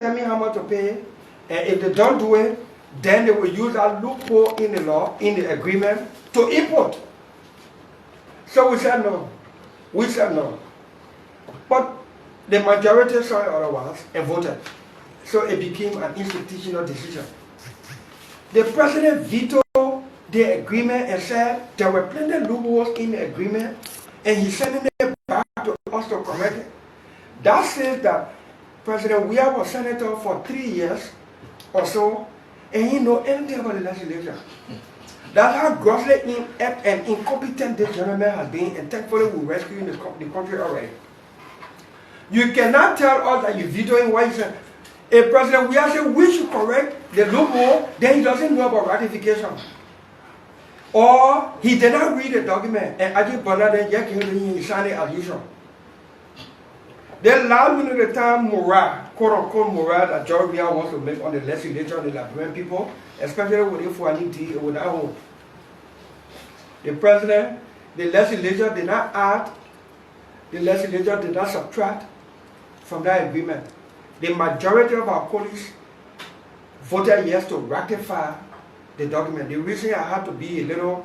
tell me how much to pay, and if they don't do it, then they will use that loophole in the law, in the agreement, to import. So we said no. We said no. But the majority saw it otherwise and voted. So it became an institutional decision. The president vetoed the agreement and said there were plenty of loopholes in the agreement, and he sent it back to us to correct it. That says that President Weah was senator for 3 years or so, and he know anything about the legislature. That's how grossly inept and incompetent this gentleman has been, and thankfully we're rescuing the country already. You cannot tell us that you're vetoing what he said. If President Weah said we should correct the loophole, then he doesn't know about ratification. Or he did not read the document, and Ajit Bernard he signed it as usual. Then last minute of the time, morale, quote-unquote morale that George Weah wants to make on the legislature and the Liberian people, especially with Ifuaniti and with that home. The president, the legislature did not add, the legislature did not subtract from that agreement. The majority of our colleagues voted yes to ratify the document. The reason I had to be a little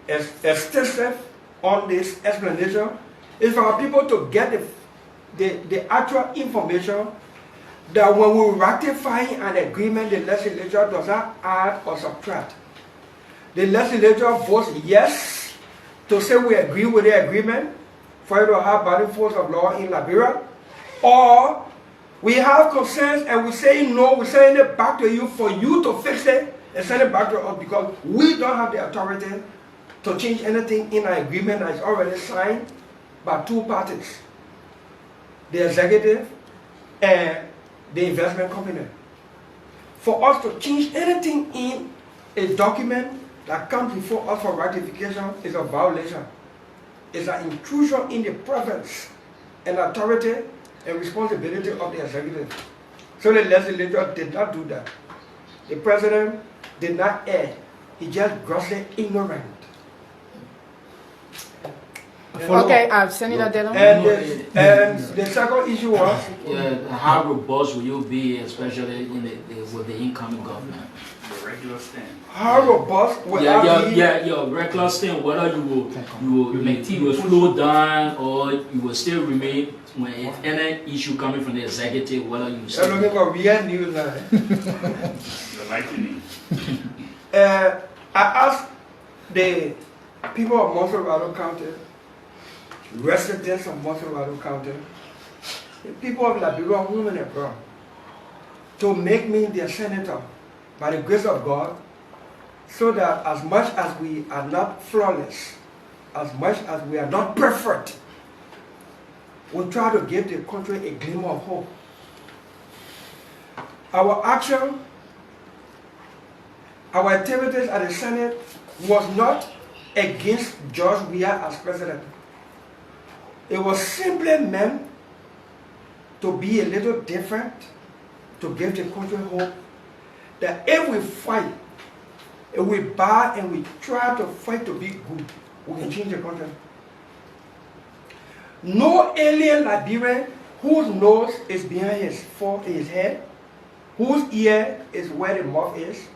extensive on this explanation is for our people to get the actual information that when we ratify an agreement, the legislature does not add or subtract. The legislature votes yes to say we agree with the agreement for it to have binding force of law in Liberia, or we have concerns and we say no, we're sending it back to you for you to fix it and send it back to us because we don't have the authority to change anything in an agreement that is already signed by two parties, the executive and the investment company. For us to change anything in a document that comes before us for ratification is a violation. It's an intrusion in the province and authority and responsibility of the executive. So the legislature did not do that. The president did not err. He just grossly ignorant. Okay, Senator Dillon. And the second issue was how robust will you be, especially with the incoming government? The regular stand. How robust will I be? Your regular stand. Whether you will maintain, will slow down, or you will still remain when any issue coming from the executive. Whether you still. I'm looking for real news now. The lightning. I asked the people of Monrovia County, residents of Monrovia County, the people of Liberia, home and abroad, to make me their senator by the grace of God, so that as much as we are not flawless, as much as we are not perfect, we'll try to give the country a glimmer of hope. Our action, our activities at the Senate was not against George Weah as president. It was simply meant to be a little different, to give the country hope that if we fight, if we buy and we try to fight to be good, we can change the country. No alien Liberian whose nose is behind his head, whose ear is where the mouth is,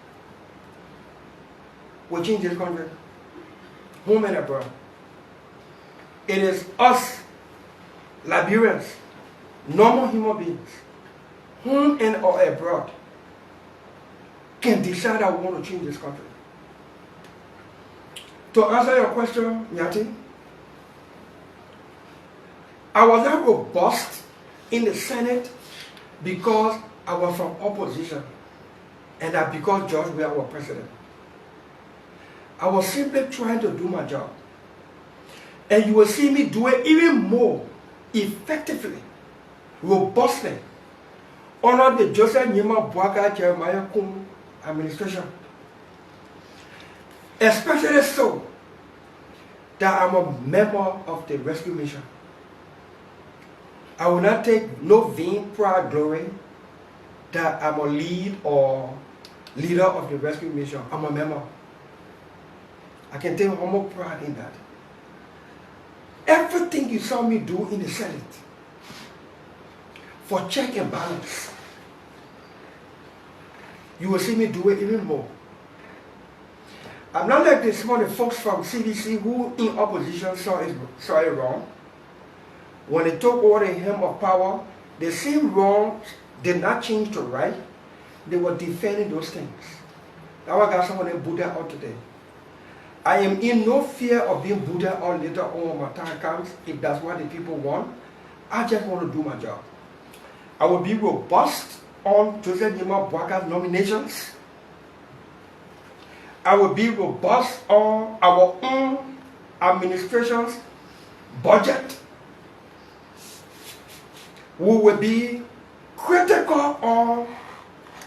will change this country. Home and abroad. It is us, Liberians, normal human beings, home and or abroad, can decide that we want to change this country. To answer your question, Nyati, I was not robust in the Senate because I was from opposition and that because George Weah was president. I was simply trying to do my job. And you will see me do it even more effectively, robustly, under the Joseph Nyima Boaga Jeremiah Kum administration. Especially so that I'm a member of the rescue mission. I will not take no vain pride glory that I'm a lead or leader of the rescue mission. I'm a member. I can take humble pride in that. Everything you saw me do in the Senate for check and balance. You will see me do it even more. I'm not like this one of the folks from CDC who in opposition saw it wrong. When they took over the helm of power, the same wrong did not change to right. They were defending those things. Now I got someone named Buddha out today. I am in no fear of being Buddha or later on my time comes if that's what the people want. I just want to do my job. I will be robust on Joseph Nima Bwaka's nominations. I will be robust on our own administration's budget. We will be critical on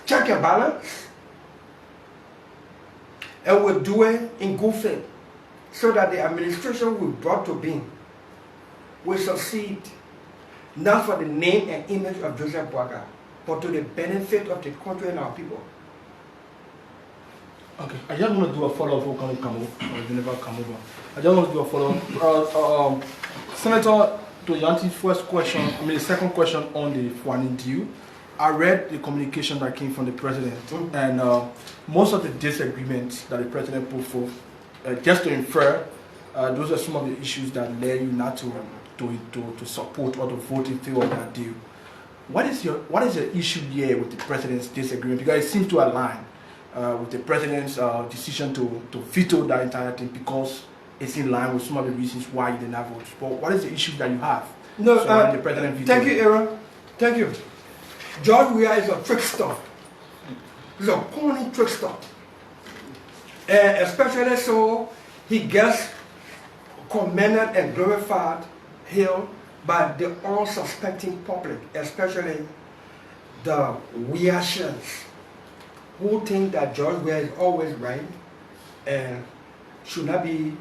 check and balance. And we'll do it in good faith so that the administration we brought to being will succeed, not for the name and image of Joseph Bwaka, but to the benefit of the country and our people. Okay, I just want to do a follow-up for come over. I just want to do a follow-up. Senator, to Yanti's first question, the second question on the Fuanin deal, I read the communication that came from the president, and most of the disagreements that the president put forth, just to infer, those are some of the issues that led you not to support or to vote in favor of that deal. What is the issue here with the president's disagreement? Because it seems to align with the president's decision to veto that entire thing because it's in line with some of the reasons why you did not vote. But what is the issue that you have? No, the president vetoed? Thank you, Aaron. Thank you. George Weah is a trickster. He's a corny trickster. And especially so, he gets commended and glorified here by the unsuspecting public, especially the Weahians, who think that George Weah is always right and should not be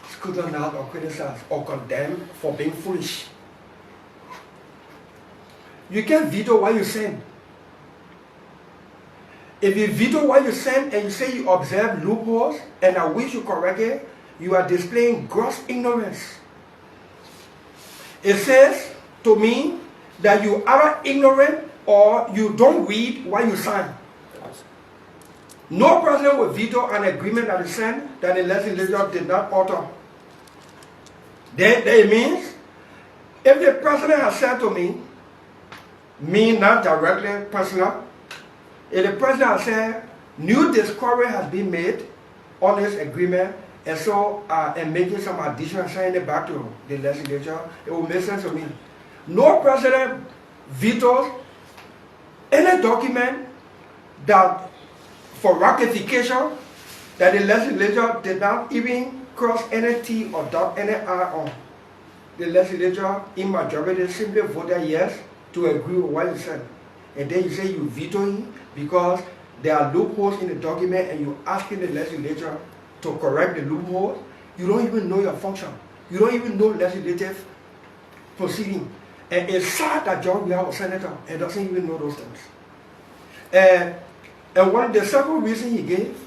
scrutinized or criticized or condemned for being foolish. You can veto what you send. If you veto what you send and you say you observe loopholes and I wish you correct it, you are displaying gross ignorance. It says to me that you are ignorant or you don't read what you sign. No president will veto an agreement that is sent that the legislature did not alter. That means if the president has said to me not directly personal, if the president has said new discovery has been made on this agreement and so and making some addition and sending it back to the legislature, it will make sense to me. No president vetoes any document that for ratification that the legislature did not even cross any T or dot any I on. The legislature in majority simply voted yes to agree with what you said. And then you say you vetoing because there are loopholes in the document and you're asking the legislature to correct the loopholes. You don't even know your function. You don't even know legislative proceeding. And it's sad that John Weah was senator and doesn't even know those things. And one of the second reason he gave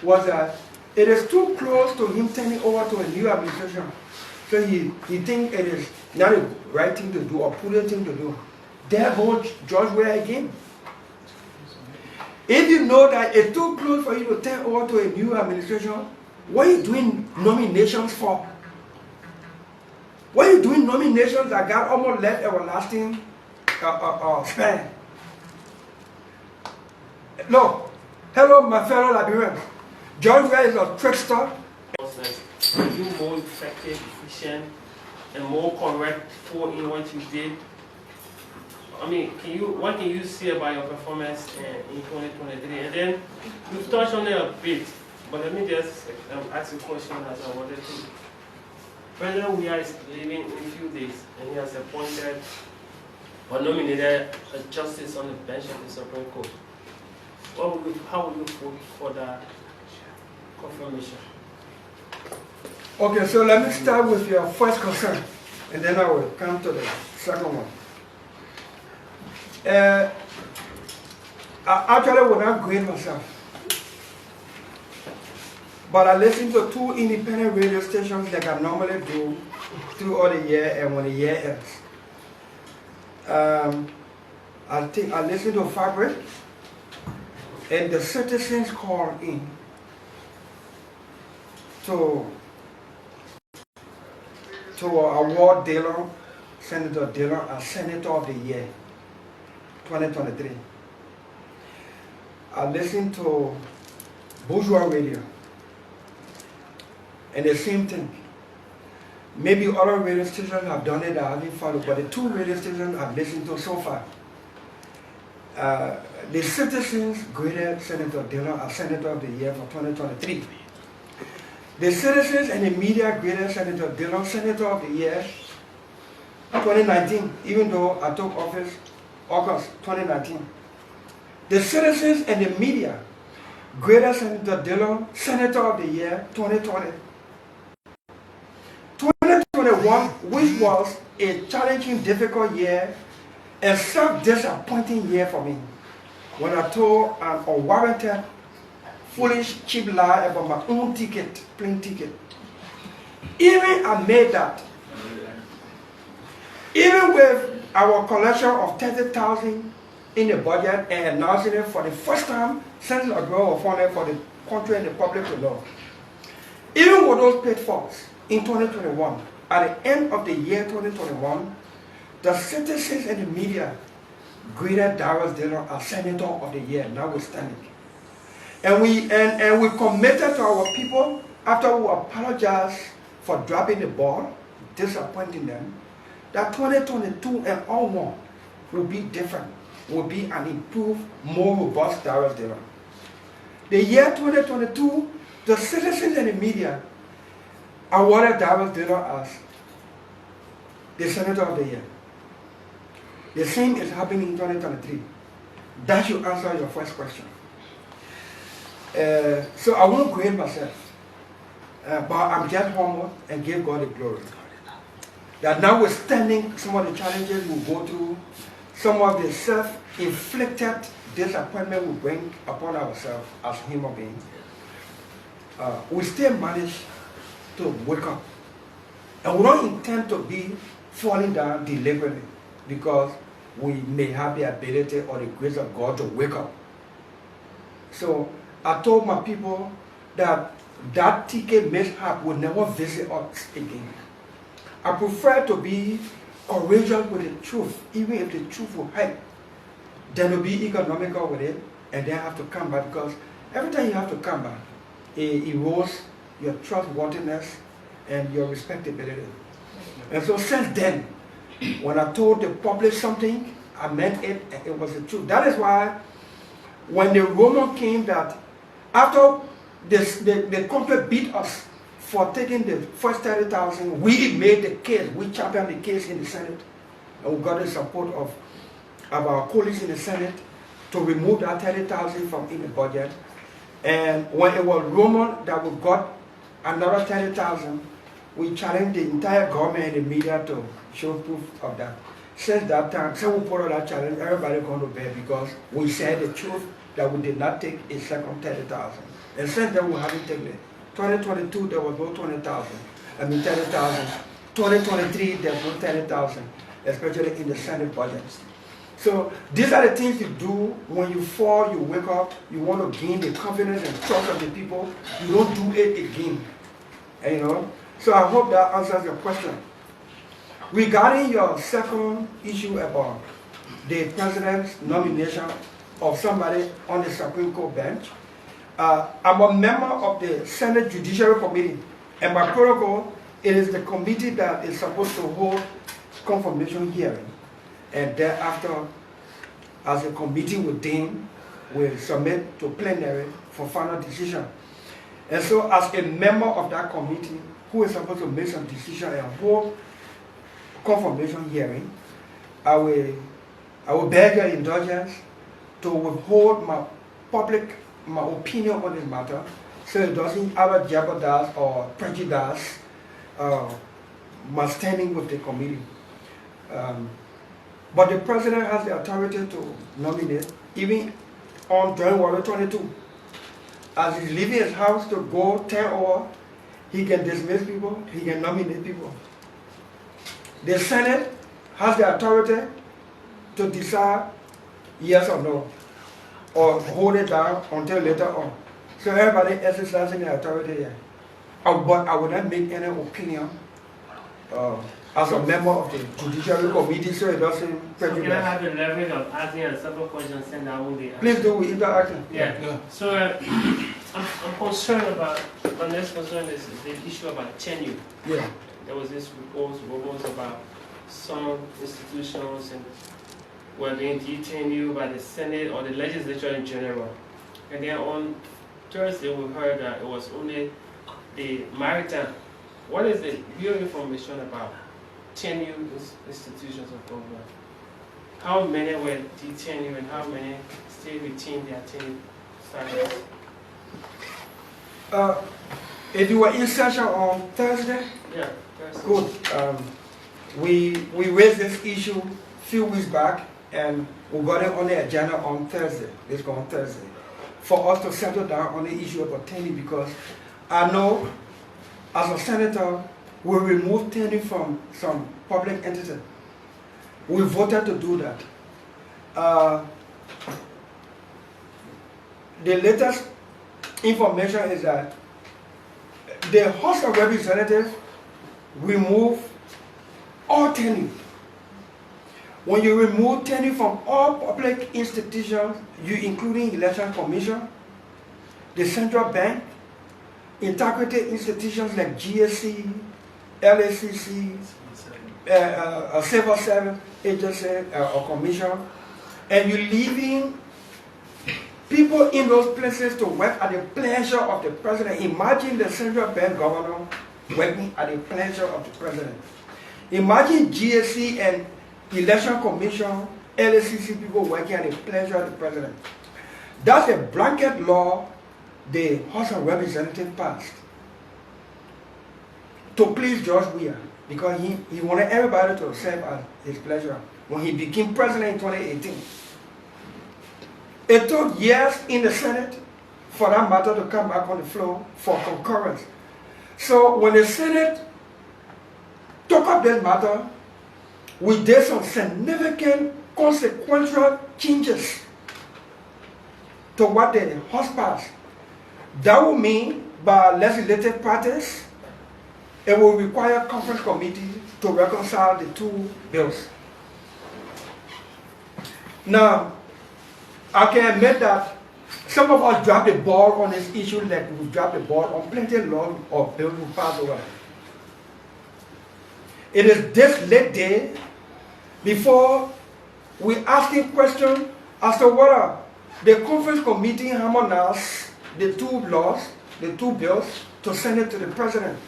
was that it is too close to him turning over to a new administration. So he thinks it is not the right thing to do or prudent thing to do. There goes George Weah again. If you know that it's too close for you to turn over to a new administration, what are you doing nominations for? What are you doing nominations that got almost left everlasting span? No. Hello, my fellow Liberians. George Weah is a trickster. Are you more effective, efficient, and more correct in what you did? I mean, what can you say about your performance in 2023? And then you've touched on it a bit, but let me just ask a question as I wanted to. President Weah is leaving in a few days, and he has appointed or nominated a justice on the bench of the Supreme Court. How will you vote for that confirmation? Okay, so let me start with your first concern, and then I will come to the second one. I actually will not grade myself, but I listen to 2 independent radio stations like I normally do throughout the year and when the year ends. I listened to Fabric, and the citizens called in to award Dillon, Senator Dillon, as Senator of the Year, 2023. I listened to Bourgeois Radio, and the same thing. Maybe other radio stations have done it that I haven't followed, but the 2 radio stations I've listened to so far, the citizens graded Senator Dillon as Senator of the Year for 2023. The citizens and the media graded Senator Dillon Senator of the Year 2019, even though I took office August 2019. The citizens and the media graded Senator Dillon Senator of the Year 2020. 2021, which was a challenging, difficult year, a self-disappointing year for me, when I told an unwarranted, foolish, cheap lie about my own ticket, plane ticket. Even I made that. Even with our collection of 30,000 in the budget and announcing it for the first time since the growth of funding for the country and the public to know. Even with those pitfalls in 2021, at the end of the year 2021, the citizens and the media graded Darius Dillon as Senator of the Year, notwithstanding. And we committed to our people, after we apologized for dropping the ball, disappointing them, that 2022 and onward will be different, will be an improved, more robust Darius Dillon. The year 2022, the citizens and the media awarded Darius Dillon as the Senator of the Year. The same is happening in 2023. That should answer your first question. So I won't grade myself, but I'm just humble and give God the glory. That notwithstanding some of the challenges we go through, some of the self-inflicted disappointment we bring upon ourselves as human beings, we still manage to wake up. And we don't intend to be falling down deliberately, because we may have the ability or the grace of God to wake up. So I told my people that that ticket mishap will never visit us again. I prefer to be courageous with the truth, even if the truth will hurt, than to be economical with it and then have to come back, because every time you have to come back, it erodes your trustworthiness and your respectability. And so since then, when I told the public something, I meant it, and it was the truth. That is why when the rumor came that after the country beat us for taking the first 30,000, we made the case, we championed the case in the Senate, and we got the support of our colleagues in the Senate to remove that 30,000 from in the budget. And when it was rumored that we got another 30,000, we challenged the entire government and the media to show proof of that. Since that time, since we put on that challenge, everybody gone to bed, because we said the truth that we did not take a second 30,000. And since then, we haven't taken it. 2022, there was no 20,000. I mean 30,000. 2023, there's no 30,000, especially in the Senate budget. So these are the things you do when you fall, you wake up, you want to gain the confidence and trust of the people. You don't do it again. And, you know? So I hope that answers your question. Regarding your second issue about the president's nomination of somebody on the Supreme Court bench, I'm a member of the Senate Judiciary Committee, and by protocol, it is the committee that is supposed to hold confirmation hearing, and thereafter, as a committee will deem, will submit to plenary for final decision. And so, as a member of that committee who is supposed to make some decision and hold confirmation hearing, I will beg your indulgence to withhold my opinion on this matter, so it doesn't either jeopardize or prejudice my standing with the committee. But the president has the authority to nominate, even on January 22. As he's leaving his house to go 10 hours, he can dismiss people, he can nominate people. The Senate has the authority to decide yes or no, or hold it down until later on. So everybody exercising their authority here. But I will not make any opinion as a member of the Judiciary Committee, so it doesn't So can I prejudice. have the leverage of asking a several questions and I will be answering? Please do with interaction. Yeah. So I'm concerned about, my next concern is the issue about tenure. Yeah. There was this rumors about some institutions and were being detained by the Senate or the legislature in general. And then on Thursday we heard that it was only the maritime. What is the real information about tenure institutions of government? How many were detained and how many still retain their tenure status? If you were in session on Thursday, Yeah, that's good. We raised this issue a few weeks back, and we got it on the agenda on Thursday. It's on Thursday, for us to settle down on the issue of tenure, because I know as a senator we removed tenure from some public entity. We voted to do that. The latest information is that the House of Representatives remove all tenure. When you remove tenure from all public institutions, you including Election Commission, the Central Bank, integrity institutions like GSC, LACC, a civil service agency or commission, and you're leaving people in those places to work at the pleasure of the president. Imagine the Central Bank governor working at the pleasure of the president. Imagine GSC and Election Commission, LACC people working at the pleasure of the president. That's a blanket law the House of Representatives passed to please George Weah, because he wanted everybody to serve at his pleasure when he became president in 2018. It took years in the Senate for that matter to come back on the floor for concurrence. So when the Senate took up this matter, we did some significant consequential changes to what the House passed. That will mean by legislative parties, it will require conference committee to reconcile the two bills. Now, I can admit that some of us dropped the ball on this issue, like we dropped the ball on plenty of laws or bills we passed over. It is this late day before we asking questions as to whether the conference committee harmonized the two laws, the two bills, to send it to the president.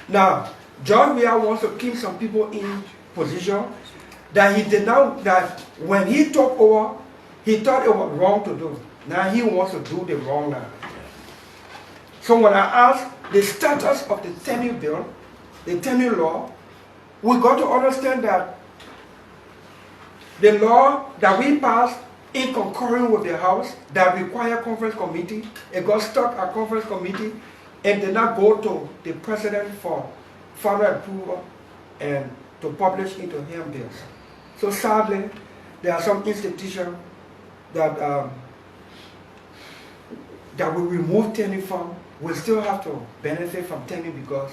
Now, John Weah wants to keep some people in position that he did not, that when he took over, he thought it was wrong to do. Now he wants to do the wrong now. So when I asked the status of the tenure bill, the tenure law, we got to understand that the law that we passed in concurring with the House that require conference committee, it got stuck at conference committee and did not go to the president for final approval and to publish into him bills. So sadly, there are some institutions that that we remove tenure from, will still have to benefit from tenure because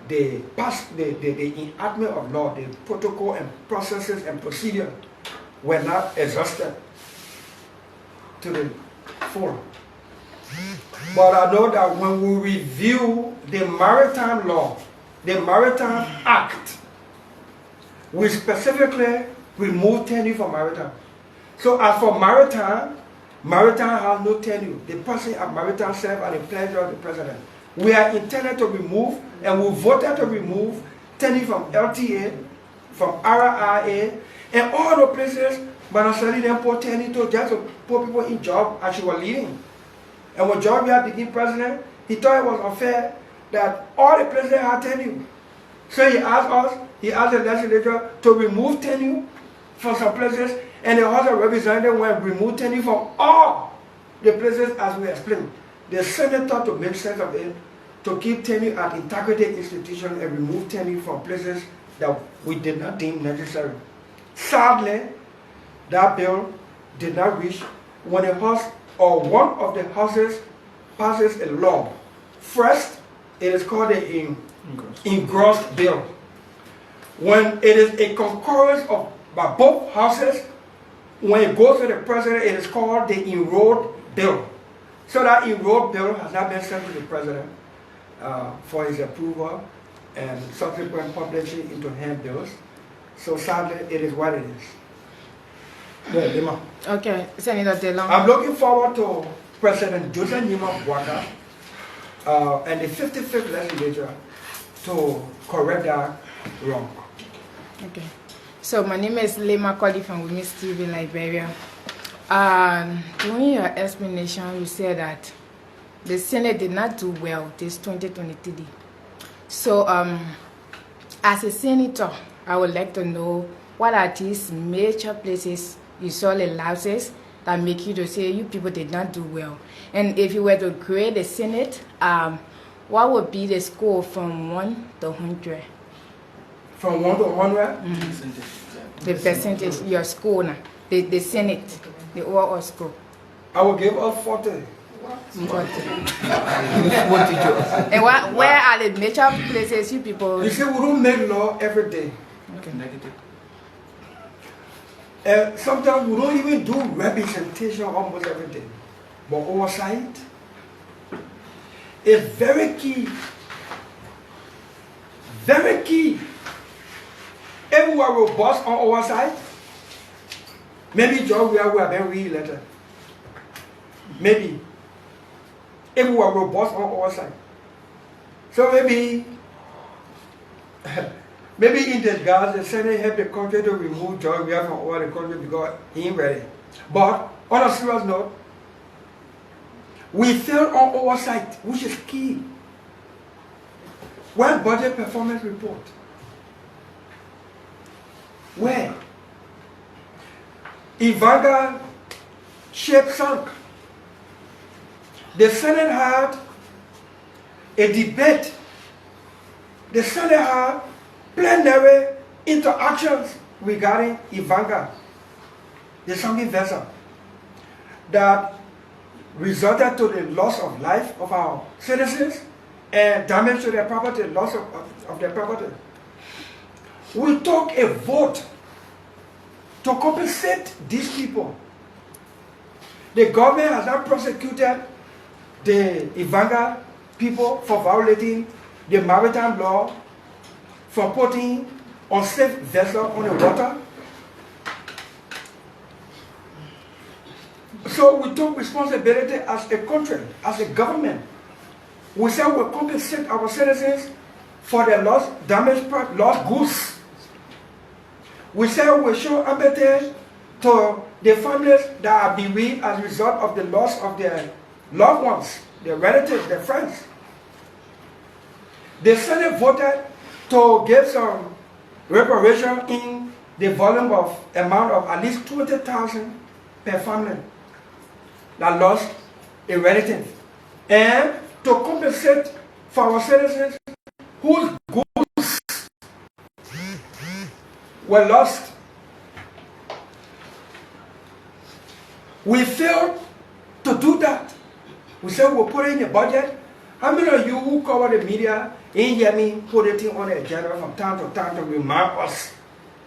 the enactment of law, the protocol and processes and procedures were not exhausted to the full. But I know that when we review the Maritime Law, the Maritime Act, we specifically remove tenure from maritime. So as for maritime, maritime has no tenure. The person at maritime serves at the pleasure of the president. We are intended to remove, and we voted to remove tenure from LTA, from RIA, and all the places, but not necessarily them put tenure to just to put people in job as you were leaving. And when John Weah became president, he thought it was unfair that all the presidents had tenure. So he asked us, he asked the legislature to remove tenure from some places, and the House of Representatives will remove tenure from all the places as we explained. The Senate thought to make sense of it, to keep tenure at integrity institutions and remove tenure from places that we did not deem necessary. Sadly, that bill did not reach, when a house or one of the houses passes a law, first it is called the engrossed bill. When it is a concurrence of by both houses, when it goes to the president, it is called the enrolled bill. So that enrolled bill has not been sent to the president for his approval and subsequent publishing into handbills. So sadly, it is what it is. Yeah, Lima. Okay, Senator Dillon. I'm looking forward to President Joseph Nima Bwaka and the 55th legislature to correct that wrong. Okay. So my name is Lema Koli from Women's TV in Liberia. During your explanation, you said that the Senate did not do well this 2023. So as a senator, I would like to know what are these major places you saw the lapses that make you to say you people did not do well. And if you were to grade the Senate, what would be the score from 1 to 100? From 1 to 100? The percentage, your score now, the Senate, the overall score. I will give us 40. And where are the major places you people? You see, we don't make law every day. Okay. Sometimes we don't even do representation almost every day. But oversight is very key. Very key. If we are robust on oversight, maybe John we have been re-elected. Maybe. If we are robust on oversight. So maybe in the guys, the Senate help the country to remove John Weah from over the country because he ain't ready. But on a serious note, we failed on oversight, which is key. Where budget performance report? Where? Ivanka ship sunk. The Senate had a debate. The Senate had plenary interactions regarding Ivanka, the sunken vessel, that resulted to the loss of life of our citizens and damage to their property, loss of their property. We took a vote to compensate these people. The government has not prosecuted the Ivanka people for violating the maritime law, for putting unsafe vessels on the water. So we took responsibility as a country, as a government. We said we'll compensate our citizens for their lost, damaged, lost goods. We said we'll show empathy to the families that are bereaved as a result of the loss of their loved ones, their relatives, their friends. The Senate voted to give some reparation in the volume of amount of at least 20,000 per family that lost a relative, and to compensate for our citizens whose goods were lost. We failed to do that. We said we'll put it in the budget. How many of you who cover the media ain't hear me put it on the agenda from time to time to remind us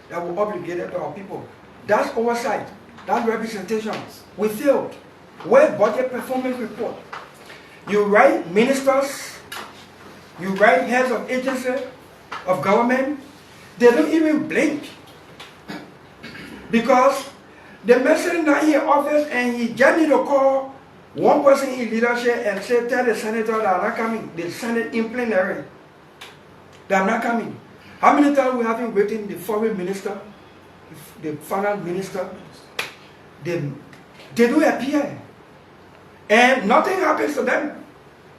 that we're obligated to our people? That's oversight. That's representation. We failed. Where budget performance report? You write ministers, you write heads of agency, of government, they don't even blink. Because the person not in office and he just need to call one person in leadership and say, tell the senator that are not coming, the Senate in plenary, they are not coming. How many times we haven't written the foreign minister, the finance minister, they do appear. And nothing happens to them.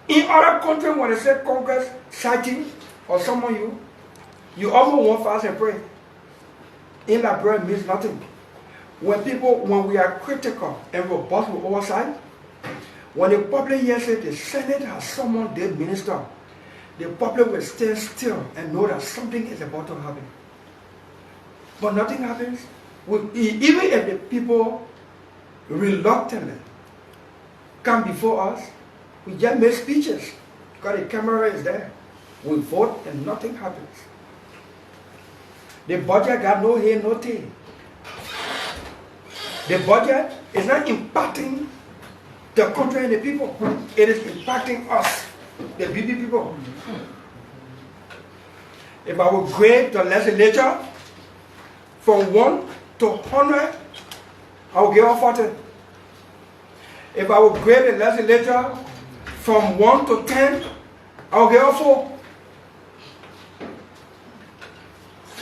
In other countries, when they say Congress citing or summon you almost won't fast and pray. In Liberia means nothing. When we are critical and robust with oversight, when the public hears it, the Senate has summoned their minister, the public will stand still and know that something is about to happen. But nothing happens. Even if the people reluctantly come before us. We just make speeches because the camera is there. We vote and nothing happens. The budget got no hair, no tail. The budget is not impacting the country and the people. It is impacting us, the BB people. If I would grade the legislature from 1 to 100, I will give her 40. If I would grade the legislature from 1 to 10, I will give her 4.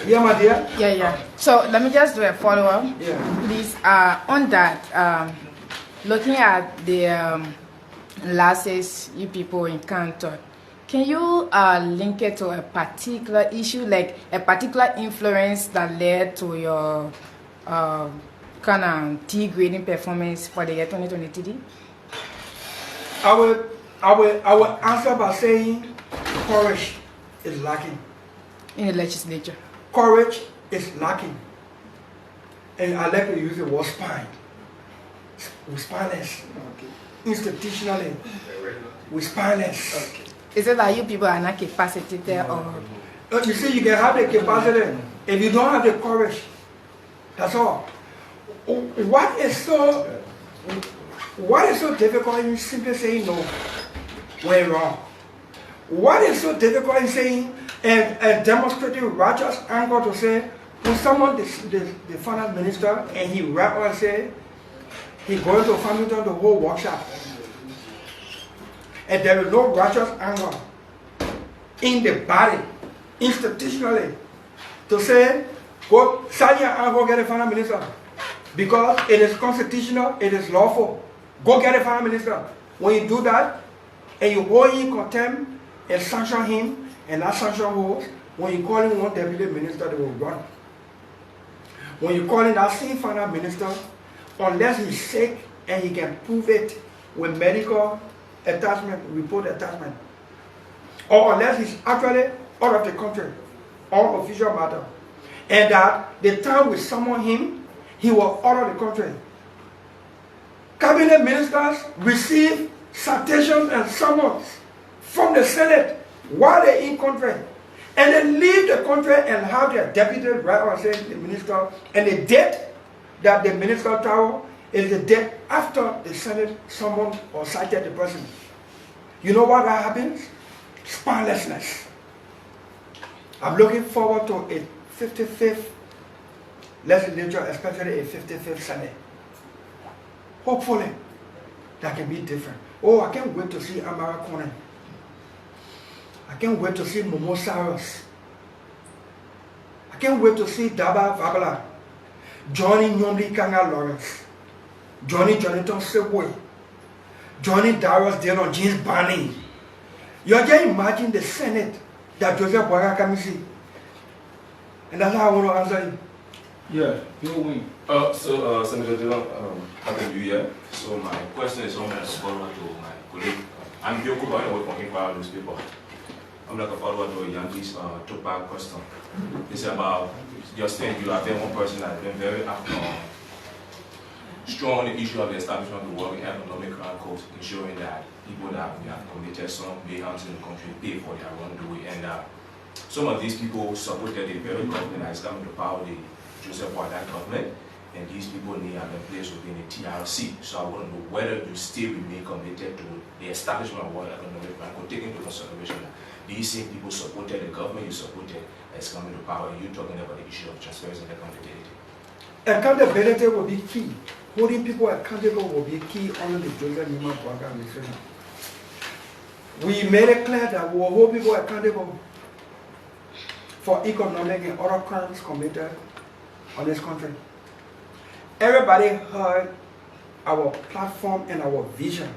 Yeah, my dear? Yeah. So let me just do a follow-up. Yeah. Please, on that, looking at the losses you people encountered, can you link it to a particular issue, like a particular influence that led to your kind of T-grading performance for the year 2023? I will answer by saying courage is lacking. In the legislature. Courage is lacking. And I like to use the word spine. We're spineless. Institutionally, we're spineless. Is it that you people are not capacitated or? You see, you can have the capacity if you don't have the courage. That's all. What is so difficult in simply saying no when you're wrong? What is so difficult in saying and demonstrating righteous anger to say when someone the finance minister and he rap and say he going to Farmington the whole workshop and there is no righteous anger in the body institutionally to say go sign your and go get a finance minister because it is constitutional, it is lawful. Go get a finance minister. When you do that and you hold him in contempt and sanction him and that sanction holds, when you call him one deputy minister, they will run. When you call in that same finance minister, unless he's sick and he can prove it with medical attachment, report attachment, or unless he's actually out of the country on official matter, and that the time we summon him, he was out of the country. Cabinet ministers receive citations and summons from the Senate while they're in country, and then leave the country and have their deputy right or say the minister, and the date that the minister travel is the date after the Senate summoned or cited the person. You know what that happens? Spinelessness. I'm looking forward to a 55th legislature, especially a 55th Senate. Hopefully, that can be different. Oh, I can't wait to see Amara Conan. I can't wait to see Momo Cyrus. I can't wait to see Daba Vabala, Johnny Nyomli Kanga Lawrence, Johnny Jonathan Sebwe, Johnny Darius Dillon, James Barney. You just imagine the Senate that Joseph Boaga Kamisi. And that's how I want to answer you. Yeah, you win. Senator Dillon, happy New Year. So my question is almost a follow-up to my colleague. I'm Bill Kuba, I work for Empire newspaper. I'm like a follow-up to Yankees two-part question. It's about your stand. You have been one person that has been very strong on the issue of the establishment of the World Economic Crime Code, ensuring that people that have committed some mayhems in the country pay for their wrongdoing. And some of these people supported the very government that is coming to power, the Joseph Boaga government, and these people have been placed within the TRC. So I want to know whether you still remain committed to the establishment of World Economic Crime Code, taking into consideration that these same people supported the government you supported as coming to power, and you talking about the issue of transparency and accountability. Accountability will be key. Holding people accountable will be key under the Joseph Boaga administration. We made it clear that we will hold people accountable for economic and other crimes committed on this country. Everybody heard our platform and our vision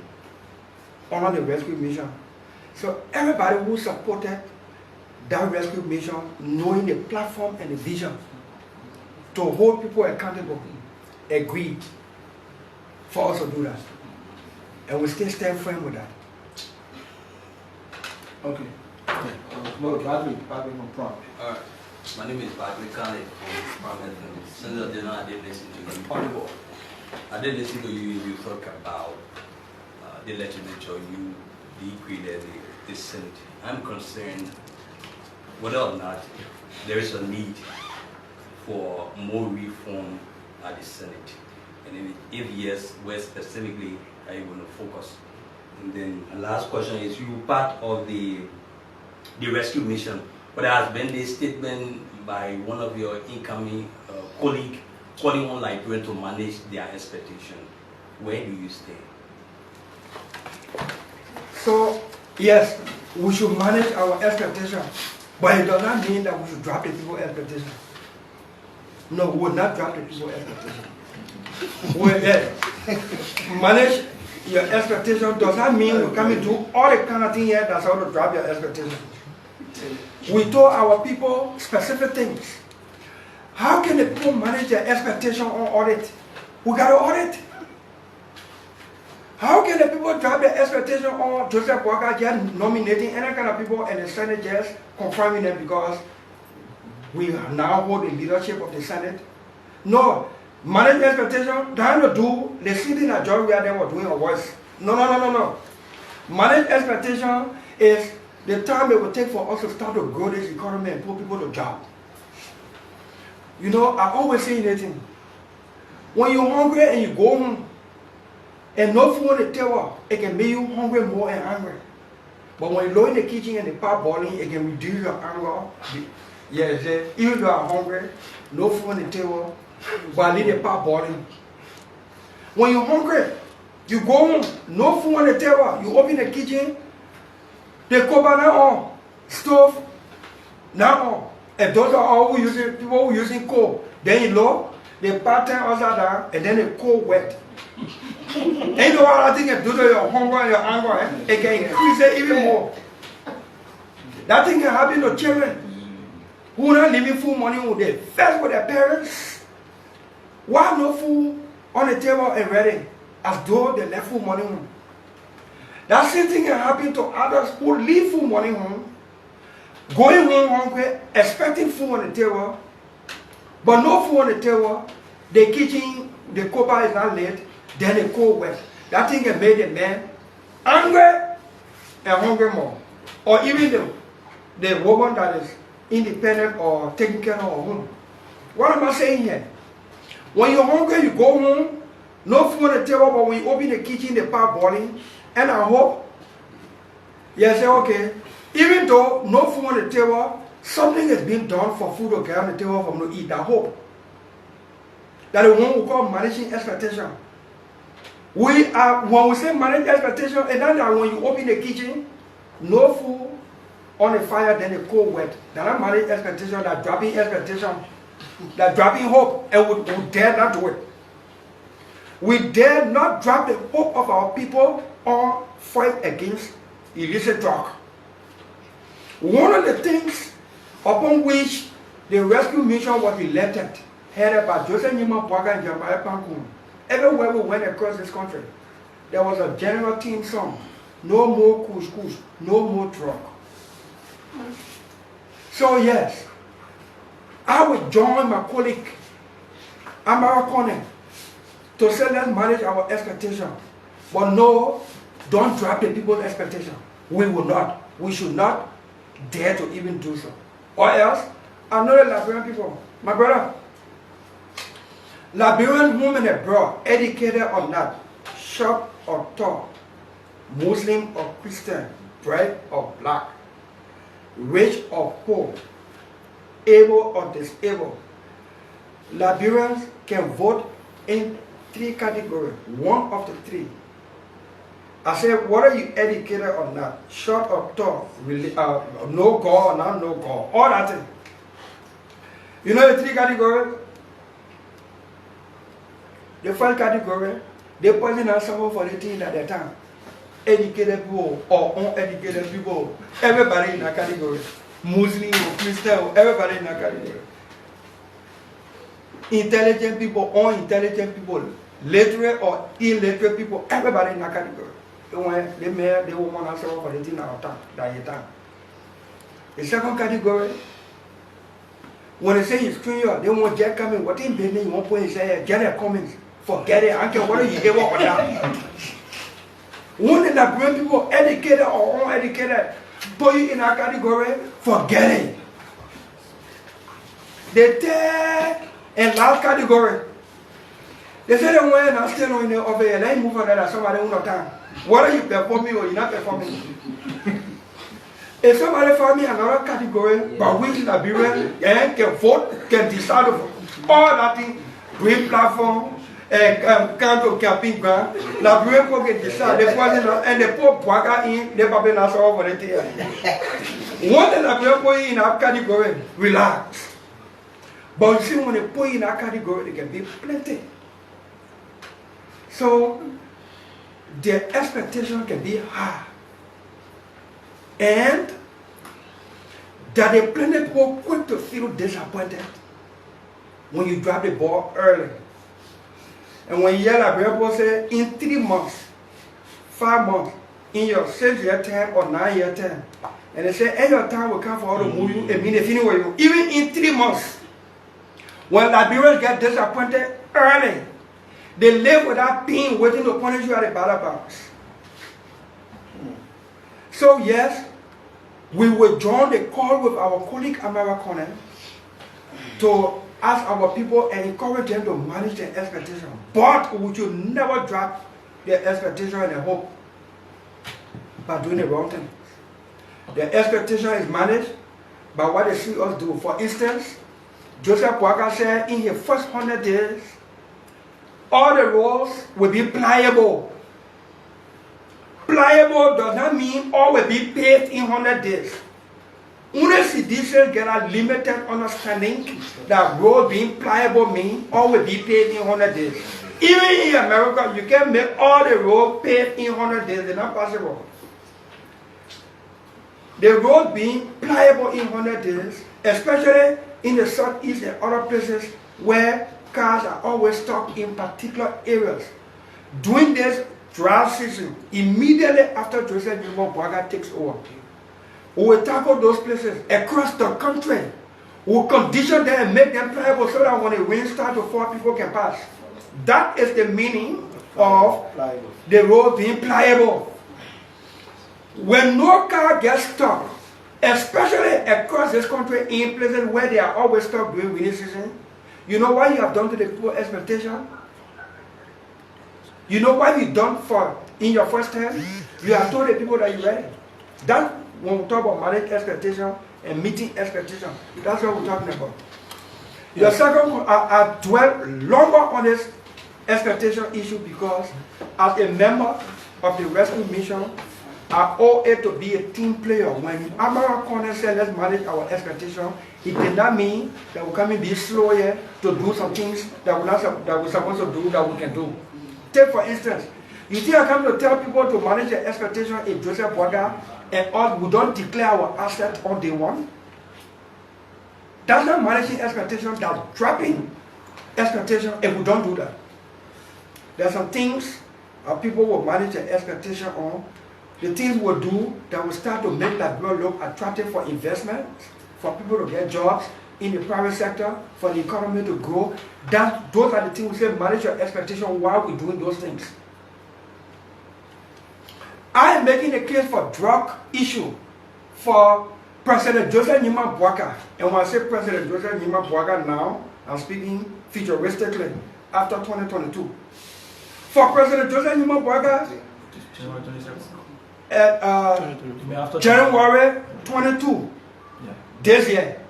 under the rescue mission. So everybody who supported that rescue mission, knowing the platform and the vision to hold people accountable, agreed for us to do that. And we still stand firm with that. Okay. Badly from Prom. Alright, my name is Badly Khaled from Senator Dillon. I did listen to him. I did listen to you talk about the legislature, you decreed the Senate. I'm concerned whether or not there is a need for more reform at the Senate. And if yes, where specifically are you going to focus? And then the last question is, you part of the rescue mission, but there has been this statement by one of your incoming colleagues calling on Liberians to manage their expectation. Where do you stay? So, yes, we should manage our expectation, but it does not mean that we should drop the people's expectation. No, we will not drop the people's expectation. Manage your expectation does not mean we come and do all the kind of thing here that's how to drop your expectation. We told our people specific things. How can the people manage their expectation on audit? We got to audit. How can the people drop their expectation on Joseph Walker just nominating any kind of people and the Senate just confirming them because we now hold the leadership of the Senate? No. Manage expectation, trying to do the sitting that John we are there were doing or worse. No. Manage expectation is the time it will take for us to start to grow this economy and put people to job. You know, I always say anything. When you're hungry and you go home and no food on the table, it can make you hungry more and angry. But when you go in the kitchen and the pot boiling, it can reduce your anger. Yes, if you are hungry, no food on the table, but leave the pot boiling. When you're hungry, you go home, no food on the table, you open the kitchen, the copper now on, stove now on. And those are all people who using coal. Then you low, the pot turn upside down, and then the coal wet. And you know what I think it do to your hunger and your anger, it can increase it even more. That thing can happen to children who are not living full money with they first with their parents. Why no food on the table and ready as though they left full money home? That same thing can happen to others who leave full money home, going home hungry, expecting food on the table, but no food on the table, the kitchen, the copper is not lit, then the coal wet. That thing can make the man angry and hungry more. Or even the woman that is independent or taking care of her home. What am I saying here? When you're hungry, you go home, no food on the table, but when you open the kitchen, the pot boiling, and I hope, you say, okay, even though no food on the table, something is being done for food to get on the table for them to eat. I hope that the one we call managing expectation. When we say manage expectation, and then that when you open the kitchen, no food on the fire, then the coal wet. That not manage expectation, that dropping expectation, that dropping hope, and we dare not do it. We dare not drop the hope of our people or fight against illicit drug. One of the things upon which the rescue mission was elected, headed by Joseph Nima Bwaga and Jeremiah Pankun, everywhere we went across this country, there was a general theme song: no more couscous, no more drug. So yes, I would join my colleague, Amara Kone, to say let's manage our expectation. But no, don't drop the people's expectation. We will not. We should not dare to even do so. Or else, I know the Liberian people. My brother, Liberian women abroad, educated or not, short or tall, Muslim or Christian, bright or black, rich or poor, able or disabled, Liberians can vote in 3 categories, one of the 3. I said, whether you educated or not, short or tall, no God or not no God, all that thing. You know the 3 categories? The first category, they poison themselves for the thing at that time. Educated people or uneducated people, everybody in that category. Muslim or Christian, everybody in that category. Intelligent people, unintelligent people, literate or illiterate people, everybody in that category. When they may, they will want to answer for the thing at that time. The second category, when they say he's clear, they want Jack coming, what in building you want to put in say, Janet Cummings. forget it. I don't care whether you ever or not. When the Liberian people, educated or uneducated, put you in a category, forget it. They take a last category. They say they went and I'm still in the over here. Let me move on that somebody who not time. Whether you performing or you're not performing. If somebody find me another category by which Liberia can vote, can decide all that thing, green platform, council campaign grant, Liberia can decide the president and they put Bwaga in, they probably not solve for it here. Once the Liberia put in that category, relax. But you see, when they put in that category, they can be plenty. So, their expectation can be high. And that the plenty people quick to feel disappointed when you drop the ball early. And when you hear Liberia people say, in 3 months, 5 months, in your 6-year term or 9-year term, and they say, and your time will come for all to move you, and mean finish with you. Even in 3 months, when Liberians get disappointed early, they live without pain, waiting to punish you at the ballot box. So yes, we will join the call with our colleague American to ask our people and encourage them to manage their expectation. But we should never drop their expectation and their hope by doing the wrong thing. Their expectation is managed by what they see us do. For instance, Joseph Boakai said in his first 100 days, all the roads will be pliable. Pliable does not mean all will be paved in 100 days. Only citizens get a limited understanding that road being pliable means all will be paved in 100 days. Even in America, you can make all the road paved in 100 days. It's not possible. The road being pliable in 100 days, especially in the southeast and other places where cars are always stuck in particular areas. During this dry season, immediately after Joseph Boakai takes over, we will tackle those places across the country. We will condition them and make them pliable so that when the rain starts to fall, people can pass. That is the meaning of the road being pliable. When no car gets stuck, especially across this country in places where they are always stuck during rainy season, you know what you have done to the people expectation? You know what you've done for in your first term? You have told the people that you're ready. That when we talk about managing expectation and meeting expectation, that's what we're talking about. The second, I dwell longer on this expectation issue because as a member of the rescue mission, I owe it to be a team player. When American said let's manage our expectation, it did not mean that we come and be slow here to do some things that we're supposed to do that we can do. Take for instance, you think I come to tell people to manage their expectation if Joseph Boakai and us, we don't declare our asset on day one? That's not managing expectation, that's dropping expectation if we don't do that. There are some things people will manage their expectation on. The things we'll do that will start to make Liberia look attractive for investment, for people to get jobs in the private sector, for the economy to grow. Those are the things we say manage your expectation while we're doing those things. I am making a case for drug issue for President Joseph Boakai. And when I say President Joseph Boakai now, I'm speaking futuristically after 2022. For President Joseph Boakai, at January 22, this year,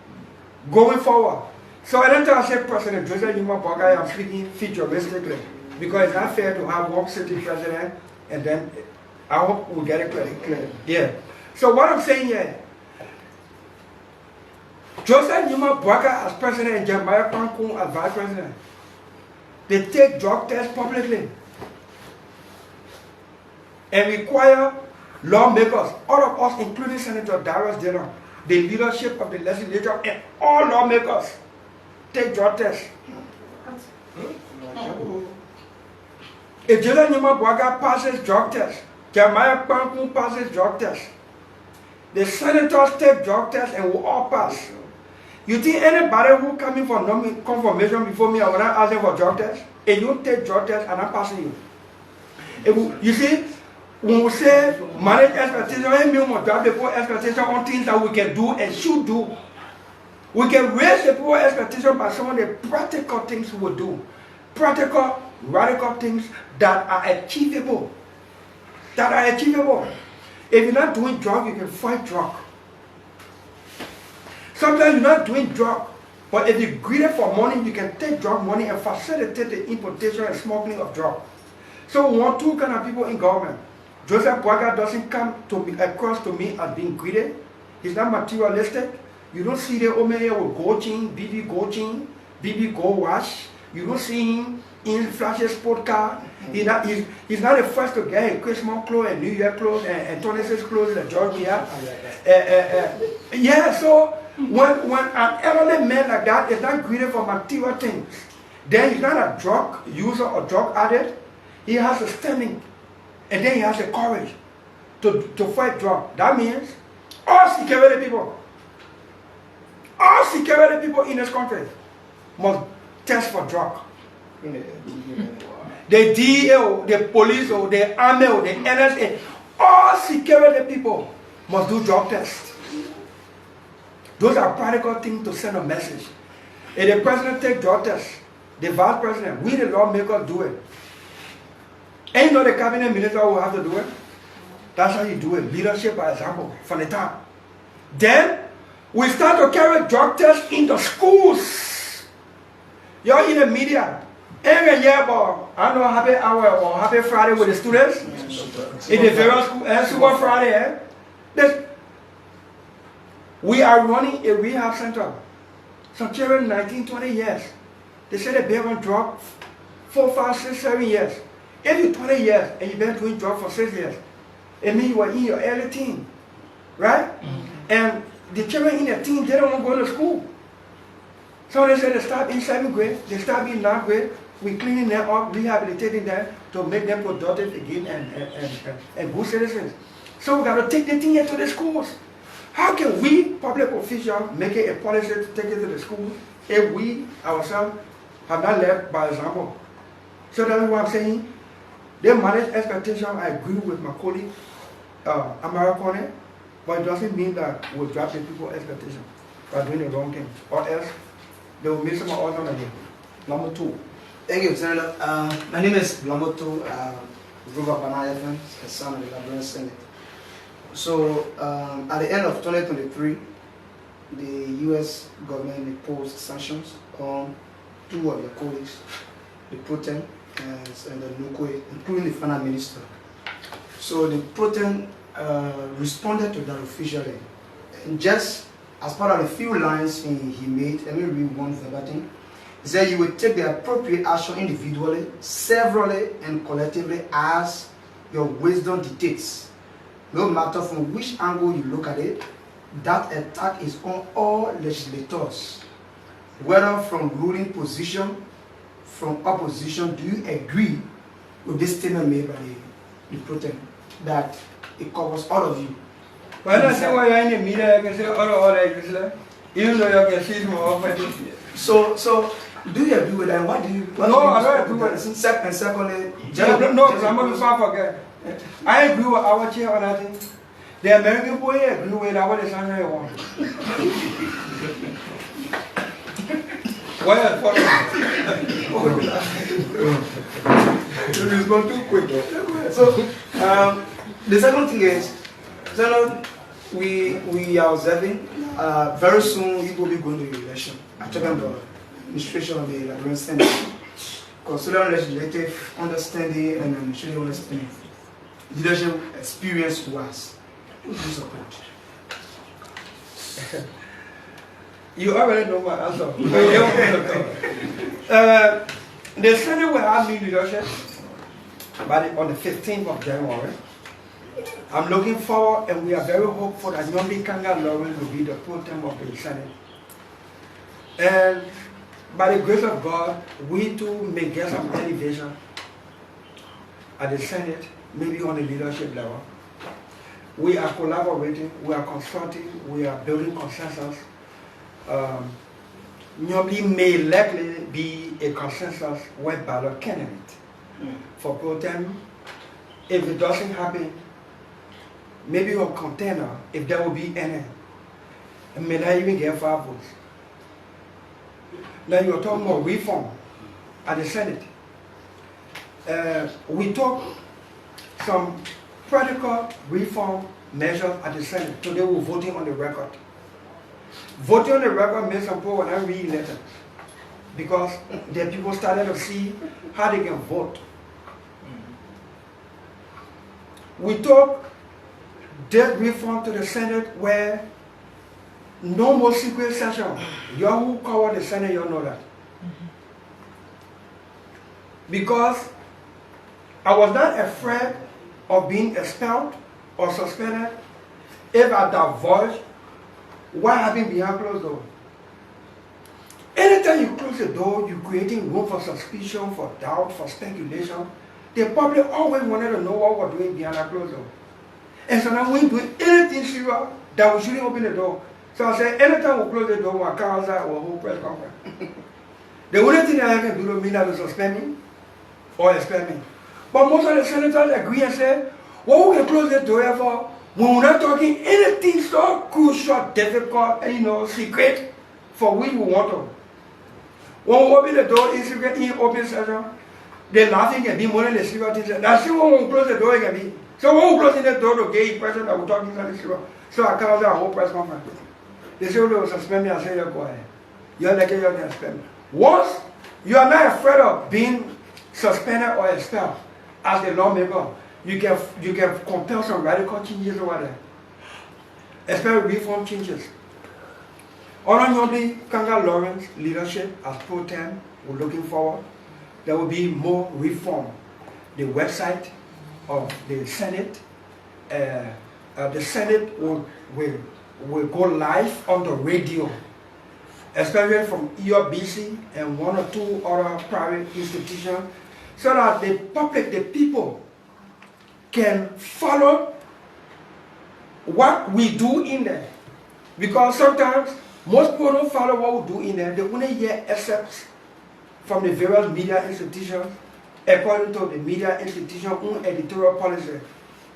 going forward. So I don't tell I say President Joseph Boakai, I'm speaking futuristically because it's not fair to have one sitting president and then I hope we get it clear. Yeah. So what I'm saying here, Joseph Boakai as president and Jeremiah Pankun as vice president, they take drug tests publicly and require lawmakers, all of us, including Senator Dillon, the leadership of the legislature, and all lawmakers take drug tests. If Joseph Boakai passes drug tests, Jeremiah Pankun passes drug tests, the senators take drug tests and we all pass. You think anybody who coming for confirmation before me, I will not ask them for drug tests? if you take drug test, I'm not passing you. You see, when we say manage expectation, it means we drop the people expectation on things that we can do and should do. We can raise the people's expectation by some of the practical things we will do. Practical, radical things that are achievable. That are achievable. If you're not doing drug, you can fight drug. Sometimes you're not doing drug, but if you're greedy for money, you can take drug money and facilitate the importation and smuggling of drug. So we want two kind of people in government. Joseph Boaga doesn't come across to me as being greedy. He's not materialistic. You don't see the old man here with gold chain, BB gold watch. You don't see him in flashy sport car. He's not the first to get his Christmas clothes and New Year clothes and 26 clothes that George we have. Yeah, so when an elderly man like that is not greedy for material things, then he's not a drug user or drug addict. He has a standing, and then he has the courage to fight drug. That means all security people in this country must test for drug. The DA, the police, the army, the NSA, all security people must do drug tests. Those are practical things to send a message. If the president takes drug tests, the vice president, we the lawmakers do it. Ain't no the cabinet minister will have to do it. That's how you do it. Leadership by example from the top. Then we start to carry drug tests in the schools. You're in the media. Every year, I know happy hour or happy Friday with the students. In the various schools, and Super Friday. We are running a rehab center. Some children 19, 20 years. They say they've been on drug 4, 5, 6, 7 years. If you're 20 years and you've been doing drugs for 6 years, it means you are in your early teen, right? And the children in their teen, they don't want to go to school. So they say they start in 7th grade, they start in 9th grade, we're cleaning them up, rehabilitating them to make them productive again and good citizens. So we got to take the thing into the schools. How can we, public officials, make it a policy to take it to the schools if we ourselves have not led by example? So that's what I'm saying. They manage expectation. I agree with my colleague, American, but it doesn't mean that we'll drop the people's expectation by doing the wrong thing, or else they will miss some order again. Number 2. Thank you, Senator. My name is Blamoto Ruva, a son of the Liberian Senate. So, at the end of 2023, the U.S. government imposed sanctions on 2 of their colleagues, the Protem and the Nukwe, including the finance minister. So the Protem responded to that officially. And just as part of the few lines he made, let me read one verbatim. He said, "You will take the appropriate action individually, severally, and collectively as your wisdom dictates. No matter from which angle you look at it, that attack is on all legislators. Whether from ruling position, from opposition, do you agree with this statement made by the Protem that it covers all of you?" When I say why you're in the media, I can say all that, even though you can see more. So do you agree with that? What do you? No, I don't agree with it. And secondly, no, I'm going to forget. I agree with our chair on that thing. The American boy agree with our designer one. Why are you respond too quick. So the second thing is, we are observing very soon we will be going to the election. I'm talking about administration of the Liberian Senate. Considering legislative understanding and administrative understanding, leadership experience to us. Who do you support? You already know my answer. The Senate will have new leadership on the 15th of January. I'm looking forward, and we are very hopeful that Yombi Kanga Lawrence will be the Protem of the Senate. And by the grace of God, we too may get some elevation at the Senate, maybe on the leadership level. We are collaborating, we are consulting, we are building consensus. normally may likely be a consensus web ballot candidate for pro tem. If it doesn't happen, maybe a contender, if there will be any, and may not even get 5 votes. Now you're talking about reform at the Senate. We took some practical reform measures at the Senate. Today we're voting on the record. Voting on the record means some people will not read letters because the people started to see how they can vote. We took that reform to the Senate where no more secret session. You who cover the Senate, you know that. Because I was not afraid of being expelled or suspended if I divulge what happened behind closed doors. Anytime you close the door, you're creating room for suspicion, for doubt, for speculation. The public always wanted to know what we're doing behind that closed door. And so now we do anything serious that we shouldn't open the door. So I said, anytime we close the door, we'll come outside or hold press conference. The only thing that I can do to mean that to suspend me or expel me. But most of the senators agree and say, well, we can close the door for when we're not talking anything so crucial, difficult, and secret for which we want to. When we open the door in secret, in open session, the laughing can be more than the serious things. That's when we close the door, it can be. So when we close the door to get a person that we're talking something serious, so I can't have a whole press conference. They say, oh, they will suspend me. I say, go ahead. You're like, you're going to suspend me. Once you are not afraid of being suspended or expelled as a lawmaker, you can compel some radical changes over there. Especially reform changes. Honorably, Kanga Lawrence leadership as pro tem, we're looking forward. There will be more reform. The website of the Senate, the Senate will go live on the radio, especially from ERBC and 1 or 2 other private institutions, so that the public, the people, can follow what we do in there. Because sometimes most people don't follow what we do in there. They only hear excerpts from the various media institutions according to the media institution own editorial policy.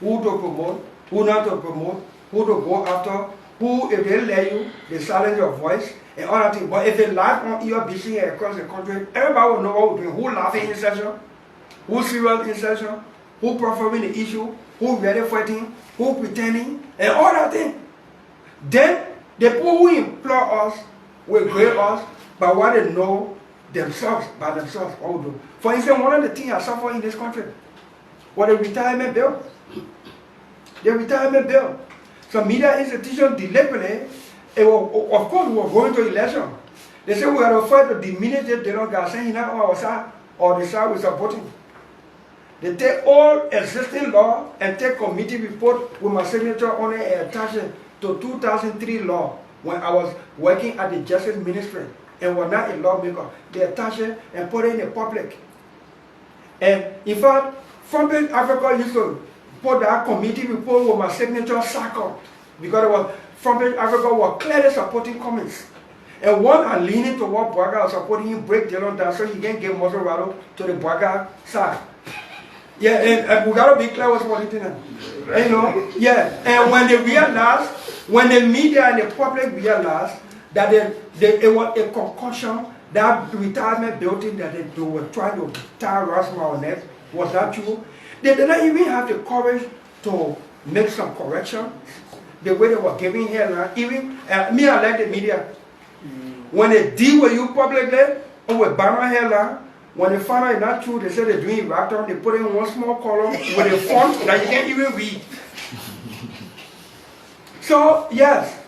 Who to promote, who not to promote, who to go after, who, if they let you, they silence your voice and all that thing. But if they live on ERBC across the country, everybody will know what we're doing. Who laughing in session, who serious in session, who performing the issue, who ready fighting, who pretending, and all that thing. Then the people who employ us will grade us by what they know themselves, by themselves, what we do. For instance, one of the things I suffer in this country was the retirement bill. The retirement bill. Some media institutions deliberately, of course, we were going to election. They said we had to fight to diminish the Dillon guy saying that on our side or the side we're supporting. They take all existing law and take committee report with my signature on it and attach it to 2003 law when I was working at the Justice Ministry and was not a lawmaker. They attach it and put it in the public. And in fact, Front Page Africa used to put that committee report with my signature circled because it was Front Page Africa was clearly supporting Cummings. And one are leaning toward Boaga, supporting him break Dillon down so he can get Monrovia to the Boaga side. Yeah, and we gotta be clear what's what it. Yeah. And when they realized, when the media and the public realized that it was a concussion, that retirement building that they were trying to tie Rasmus on neck was not true. They did not even have the courage to make some correction. The way they were giving headline, even me, I like the media. When they deal with you publicly, or with banner headline, when they find out it's not true, they say they're doing reactor, they put in one small column with a font that you can't even read. So, yes,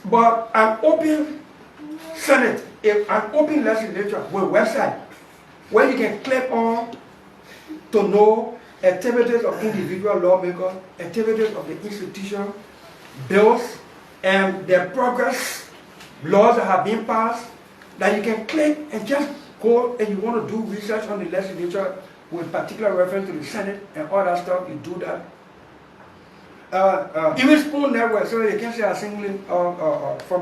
but an open Senate, an open legislature with a website where you can click on to know activities of individual lawmakers, activities of the institution, bills, and their progress, laws that have been passed, that you can click and just go and you want to do research on the legislature with particular reference to the Senate and all that stuff, you do that. Even Spoon Network, so you can say a singling from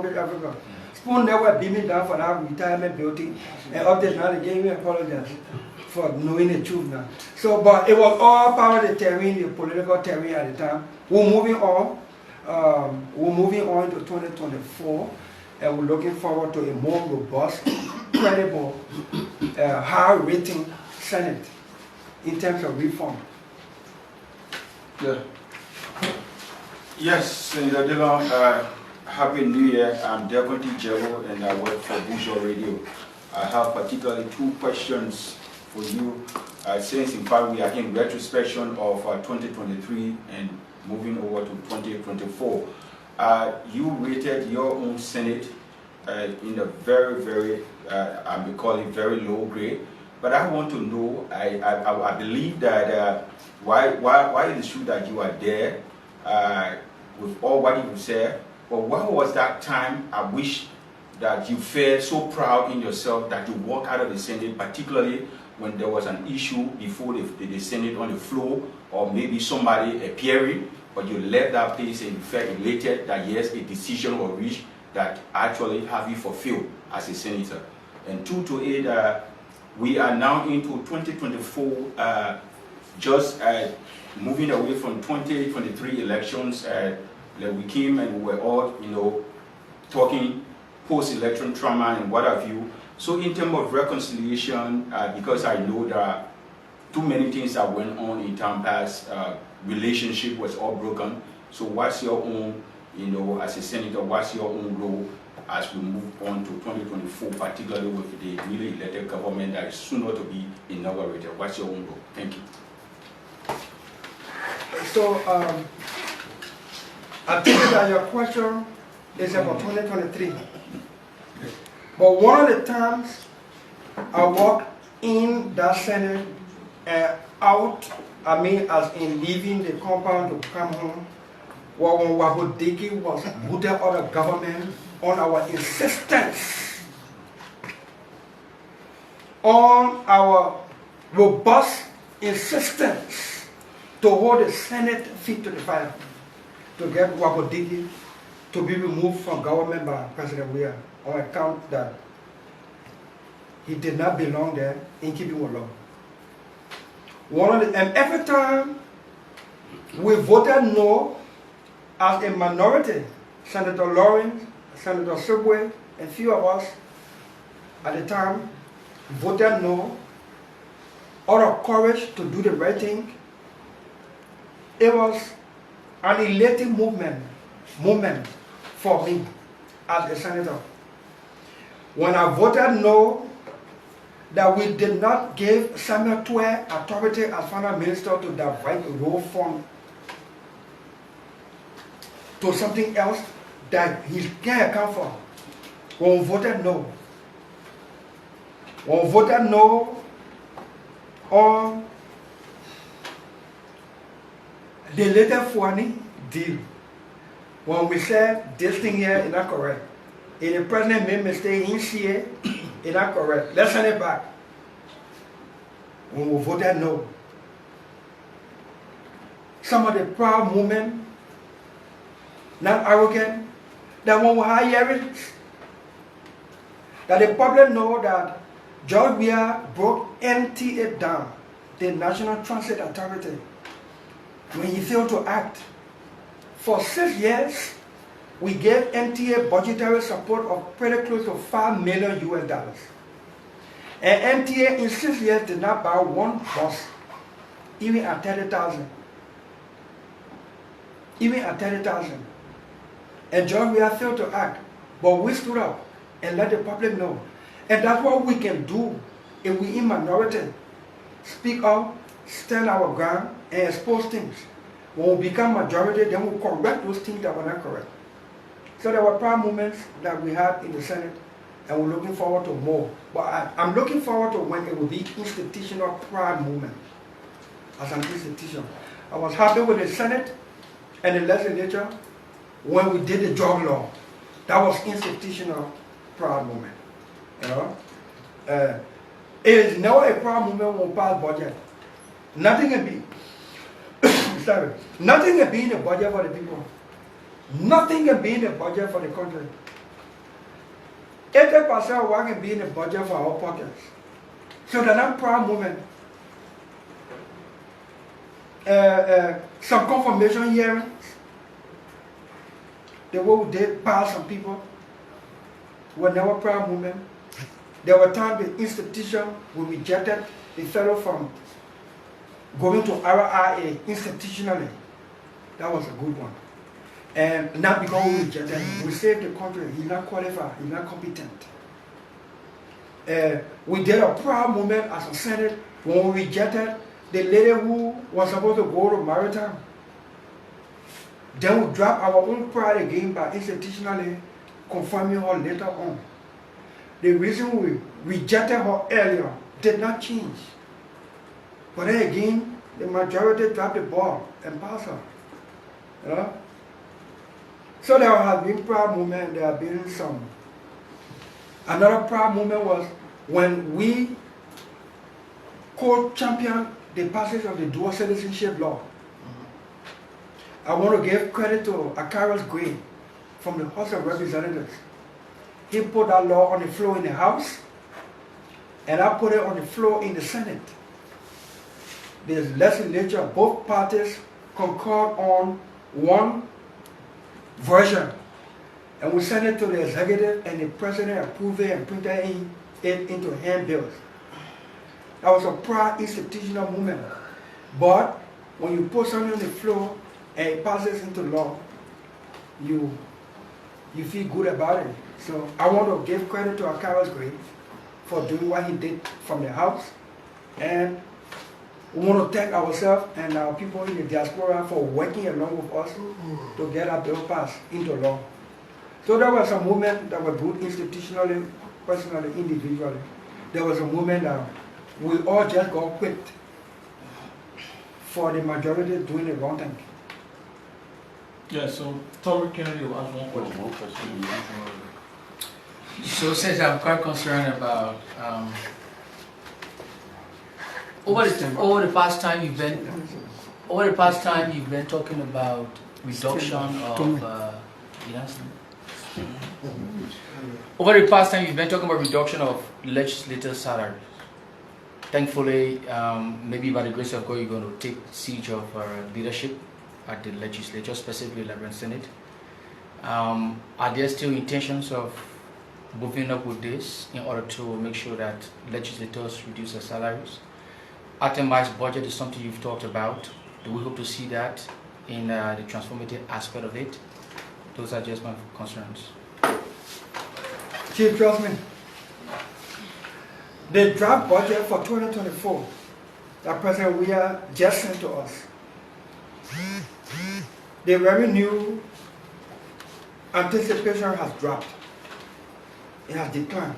Africa. spoon never beat me down for that retirement beauty. And up there now they gave me apologize for knowing the truth now. So, but it was all part of the terrain, the political terrain at the time. We're moving on. We're moving on to 2024, and we're looking forward to a more robust, credible, high-rating Senate in terms of reform. Yeah. Yes, Senator Dillon, Happy New Year. I'm Deputy General and I work for Visual Radio. I have particularly 2 questions for you, since in fact we are in retrospection of 2023 and moving over to 2024. You rated your own Senate in a very, I may call it very low grade, but I want to know, I believe that why it is true that you are there with all what you said, but what was that time I wish that you felt so proud in yourself that you walked out of the Senate, particularly when there was an issue before the Senate on the floor, or maybe somebody appearing, but you left that place and you felt elated that yes, a decision was reached that actually have you fulfilled as a senator. And 2 to 8, we are now into 2024, just moving away from 2023 elections. We came and we were all, talking post-election trauma and what have you. So in terms of reconciliation, because I know there are too many things that went on in time past, relationship was all broken. So what's your own, as a senator, what's your own role as we move on to 2024, particularly with the newly elected government that is sooner to be inaugurated? What's your own role? Thank you. So, I think that your question is about 2023. But one of the times I walked in that Senate and out, as in leaving the compound to come home, when Wabodiki was put out of government on our insistence, on our robust insistence to hold the Senate feet to the fire, to get Wabodiki to be removed from government by President Weah on account that he did not belong there in keeping with law. And every time we voted no as a minority, Senator Lawrence, Senator Subway, and a few of us at the time voted no out of courage to do the right thing. It was an elating moment for me as a senator. When I voted no, that we did not give Samuel Twe authority as finance minister to divide the road fund to something else that he can't account for. When we voted no. When we voted no on the later Fuani deal, when we said this thing here is not correct, if the president made mistake in CA, it's not correct, let's send it back. When we voted no. Some of the proud movement, not arrogant, that when we had hearings, that the public know that George Weah broke NTA down, the National Transit Authority, when he failed to act. For 6 years, we gave NTA budgetary support of pretty close to $5 million US. And NTA in 6 years did not buy one bus, even at 30,000. Even at 30,000. And John Weah failed to act, but we stood up and let the public know. And that's what we can do if we in minority. Speak up, stand our ground, and expose things. When we become majority, then we'll correct those things that were not correct. So there were proud moments that we had in the Senate, and we're looking forward to more. But I'm looking forward to when it will be institutional proud moment as an institution. I was happy with the Senate and the legislature when we did the drug law. That was institutional proud moment. It is now a proud moment when we pass budget. Nothing can be. Sorry. Nothing can be in the budget for the people. Nothing can be in the budget for the country. 80% of what can be in the budget for our pockets. So they're not proud movement. Some confirmation hearings. The way we did pass some people were never proud movement. There were times the institution we rejected the fellow from going to RIA institutionally. That was a good one. And not because we rejected him. We saved the country. He's not qualified. He's not competent. We did a proud movement as a Senate when we rejected the lady who was supposed to go to Maritime. Then we dropped our own pride again by institutionally confirming her later on. The reason we rejected her earlier did not change. But then again, the majority dropped the ball and passed her. You know? So there have been proud movement, there have been some. Another proud movement was when we co-championed the passage of the dual citizenship law. I want to give credit to Akaris Gray from the House of Representatives. He put that law on the floor in the House, and I put it on the floor in the Senate. The legislature, both parties concord on one version, and we sent it to the executive, and the president approved it and printed it into handbills. That was a proud institutional movement. But when you put something on the floor and it passes into law, you feel good about it. So I want to give credit to Akaris Gray for doing what he did from the House, and we want to thank ourselves and our people in the diaspora for working along with us to get our bill passed into law. So there was a movement that was good institutionally, personally, individually. There was a movement that we all just got quit for the majority doing the wrong thing. Yeah, so Tory Kennedy will ask one question. So since I'm quite concerned about over the past time you've been talking about reduction of over the past time you've been talking about reduction of legislators' salaries. Thankfully, maybe by the grace of God, you're going to take siege of leadership at the legislature, specifically Liberia Senate. Are there still intentions of moving up with this in order to make sure that legislators reduce their salaries? Itemized budget is something you've talked about. Do we hope to see that in the transformative aspect of it? Those are just my concerns. Chief, trust me. The draft budget for 2024 that President Weah just sent to us, the revenue anticipation has dropped. It has declined.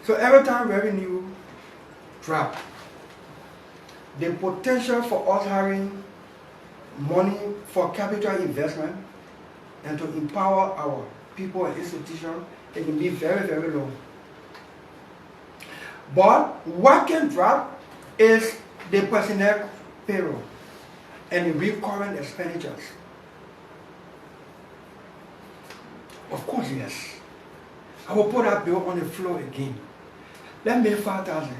So every time revenue drops, the potential for us having money for capital investment and to empower our people and institutions, it can be very, very low. But what can drop is the personnel payroll and the recurrent expenditures. Of course, yes. I will put that bill on the floor again. Let me 5,000.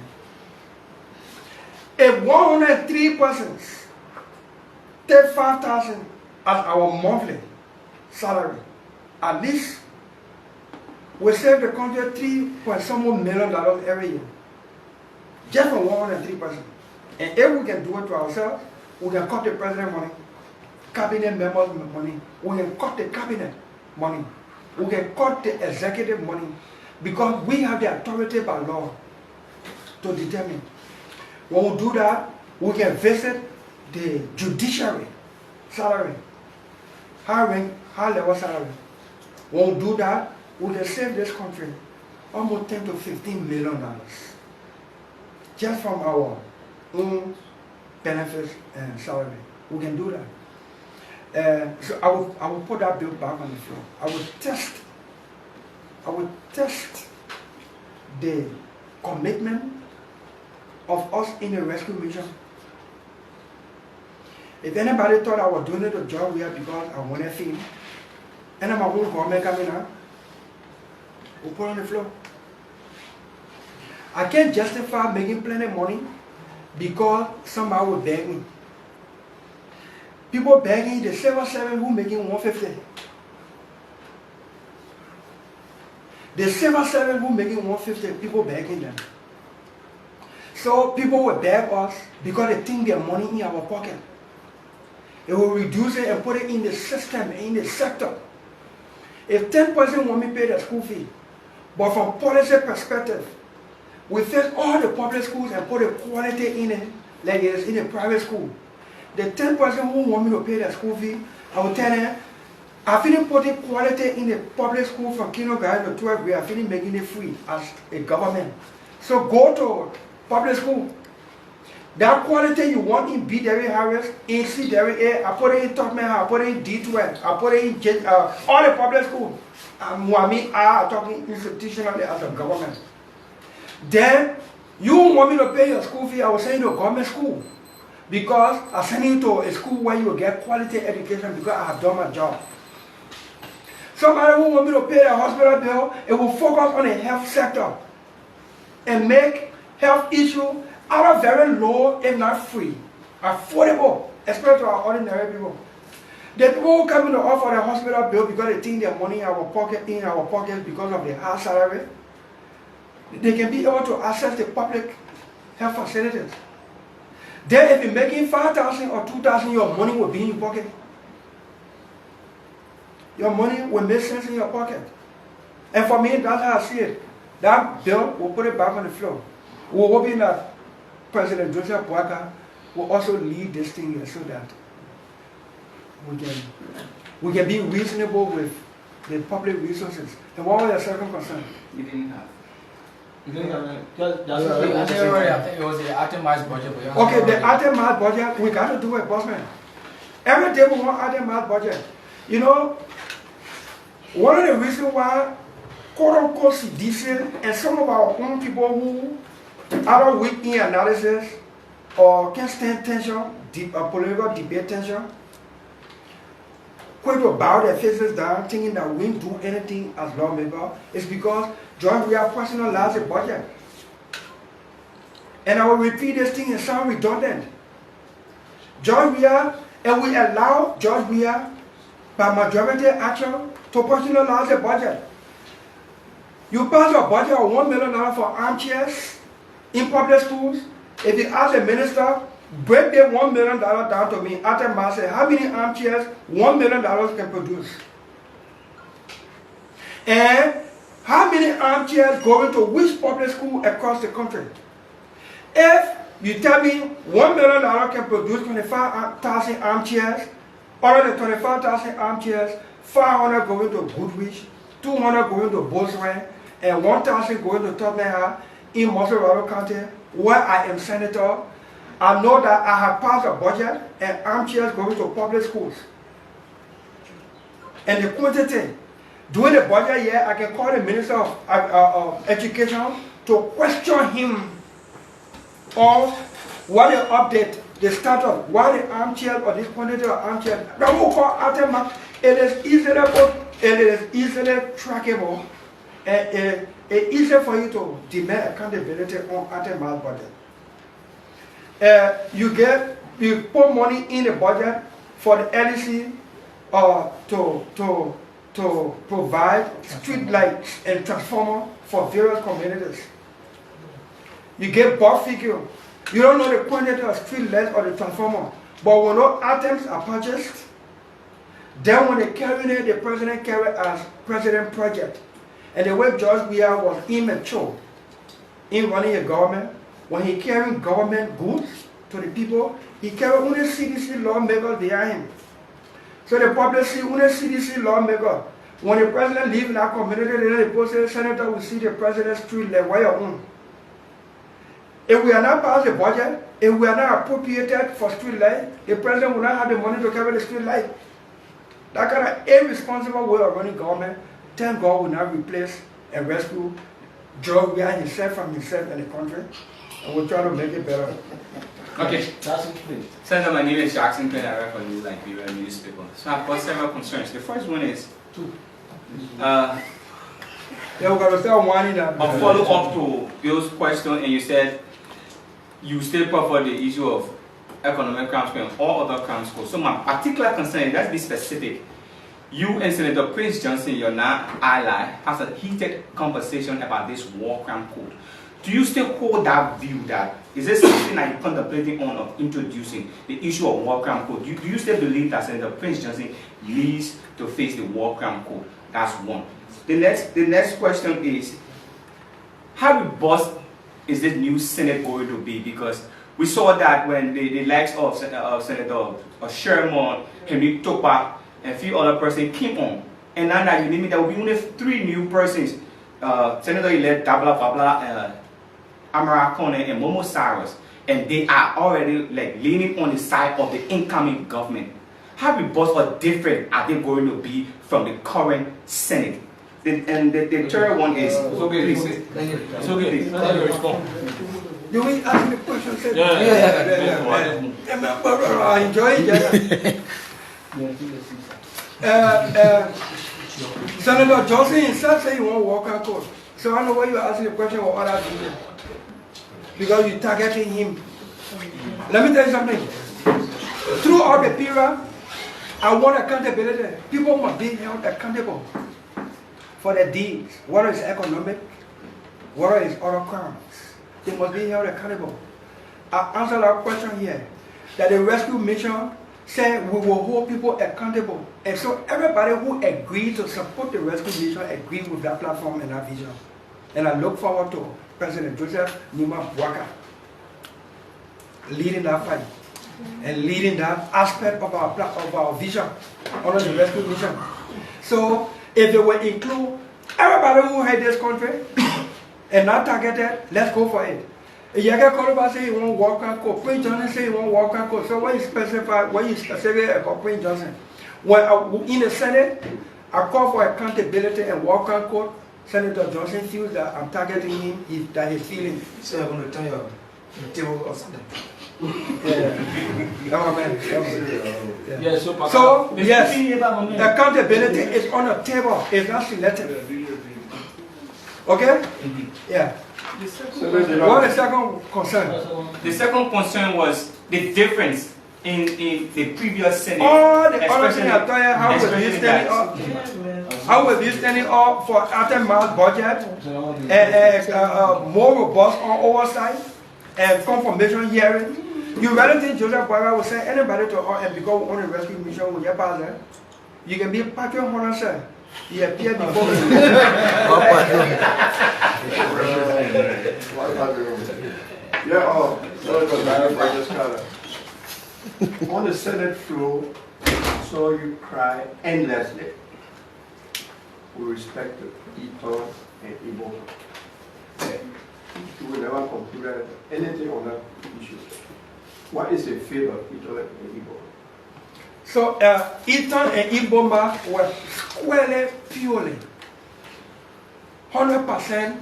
If 103 persons take 5,000 as our monthly salary, at least we save the country $3.some million every year. Just for 103 persons. And if we can do it to ourselves, we can cut the president money, cabinet members money, we can cut the cabinet money, we can cut the executive money, because we have the authority by law to determine. When we do that, we can visit the judiciary salary, high level salary. When we do that, we can save this country almost $10 to $15 million just from our own benefits and salary. We can do that. So I will put that bill back on the floor. I will test the commitment of us in the rescue mission. If anybody thought I was doing it a job here because I wanted fame, and I'm a whole government coming out, we'll put on the floor. I can't justify making plenty of money because somebody will beg me. People begging the civil servant who making 150. The civil servant who making 150, people begging them. So people will beg us because they think their money in our pocket. They will reduce it and put it in the system, in the sector. If 10 person want me to pay the school fee, but from policy perspective, we fix all the public schools and put the quality in it, like it is in a private school. The 10 person who want me to pay the school fee, I will tell them, I finish putting quality in the public school from kindergarten to 12th grade, I finish making it free as a government. So go to public school. That quality you want in B. Derry Harris, in C. Derry A, I put it in Tubman, I put it in D12, I put it in all the public schools. I'm talking institutionally as a government. Then, you want me to pay your school fee, I will send you to a government school. Because I send you to a school where you will get quality education because I have done my job. Somebody who want me to pay the hospital bill, it will focus on the health sector and make health issue either very low if not free, affordable, especially to our ordinary people. The people who come in to offer the hospital bill because they think their money in our pocket because of the high salary, they can be able to access the public health facilities. Then if you're making 5,000 or 2,000, your money will be in your pocket. Your money will make sense in your pocket. And for me, that's how I see it. That bill, we'll put it back on the floor. We're hoping that President Joseph Boakai will also lead this thing here so that we can be reasonable with the public resources. And what was your second concern? You didn't have. I think it was the itemized budget. Okay, the itemized budget, we got to do it, bossman. Every day we want itemized budget. You know, one of the reasons why quote-unquote CDC and some of our own people who either weak in analysis or can't stand tension, political debate tension, quick to bow their faces down thinking that we didn't do anything as lawmakers, is because we have personalized the budget. And I will repeat this thing and sound redundant. And we allow George Weah by majority action to personalize the budget. You pass a budget of $1 million for armchairs in public schools. If you ask the minister, break the $1 million down to me, after I say how many armchairs $1 million can produce. And how many armchairs going to which public school across the country? If you tell me $1 million can produce 25,000 armchairs, out of the 25,000 armchairs, 500 going to Goodrich, 200 going to Boswell, and 1,000 going to Tubman in Monrovia County, where I am senator, I know that I have passed a budget and armchairs going to public schools. And the quantity, during the budget year, I can call the Minister of Education to question him on what the update, the status, why the armchair or this quantity of armchairs. That will call aftermath. It is easily trackable, and it's easier for you to demand accountability on aftermath budget. You put money in the budget for the LEC to provide street lights and transformer for various communities. You get bulk figure. You don't know the quantity of street lights or the transformer, but when those items are purchased, then when they carry it, the president carry as president project. And the way George Weah was immature in running a government, when he carrying government goods to the people, he carried only CDC lawmakers behind him. So the public see only CDC lawmakers. When the president leaves in that community, the post senator will see the president's street like where your own. If we are not passed the budget, if we are not appropriated for street light, the president will not have the money to carry the street light. That kind of irresponsible way of running government, thank God will not replace and rescue George Weah himself from himself and the country, and we'll try to make it better. Okay. Senator, my name is Jackson Penn. I work for the Liberia newspaper. So I've got several concerns. The first one is, Yeah, we're gonna start whining A up. follow up to Bill's question, and you said you still prefer the issue of economic crimes and all other crimes code. So my particular concern, let's be specific. You and Senator Prince Johnson, your non-ally, has a heated conversation about this war crime code. Do you still hold that view that is this something that you're contemplating on of introducing the issue of war crime code? Do you still believe that Senator Prince Johnson needs to face the war crime code? That's one. The next question is, how robust is this new Senate going to be? Because we saw that when the likes of Senator Sherman, Henry Topa, and a few other persons came on, and now that you name it, there will be only 3 new persons: Senator-elect Dabla Babla, Amara Kone, and Momo Cyrus, and they are already like leaning on the side of the incoming government. How robust or different are they going to be from the current Senate? And the third one is, please. It's okay. Do we ask the question? Sir? Yeah. I enjoy it. Senator Johnson himself said he won't walk out court. So I don't know why you're asking the question or other people. Because you're targeting him. Let me tell you something. Throughout the period, I want accountability. People must be held accountable for their deeds, whether it's economic, whether it's other crimes. They must be held accountable. I answered that question here, that the rescue mission said we will hold people accountable. And so everybody who agreed to support the rescue mission agreed with that platform and that vision. And I look forward to President Joseph Nima Bwaka leading that fight and leading that aspect of our vision under the rescue mission. So if they will include everybody who hate this country and not targeted, let's go for it. Yaga Koroba say he won't walk out court. Prince Johnson say he won't walk out court. So when you specify about Prince Johnson, when in the Senate, I call for accountability and walk out court. Senator Johnson feels that I'm targeting him, that he's feeling. So I'm going to turn your table or something. Yeah. So yes, accountability is on the table. It's not selective. Okay? Yeah. What is the second concern? The second concern was the difference in the previous Senate. All the other things I tell you, how will this standing up for aftermath budget and more robust on oversight and confirmation hearing? You rather think Joseph Boyer will say anybody to and because we on a rescue mission with your father, you can be Patrick Honor, sir. He appeared before me. On the Senate floor, I saw you cry endlessly with respect to Eton and Igbo. You will never conclude anything on that issue. What is the fate of Eton and Igbo? So Eton and Iboma were squarely, purely, 100%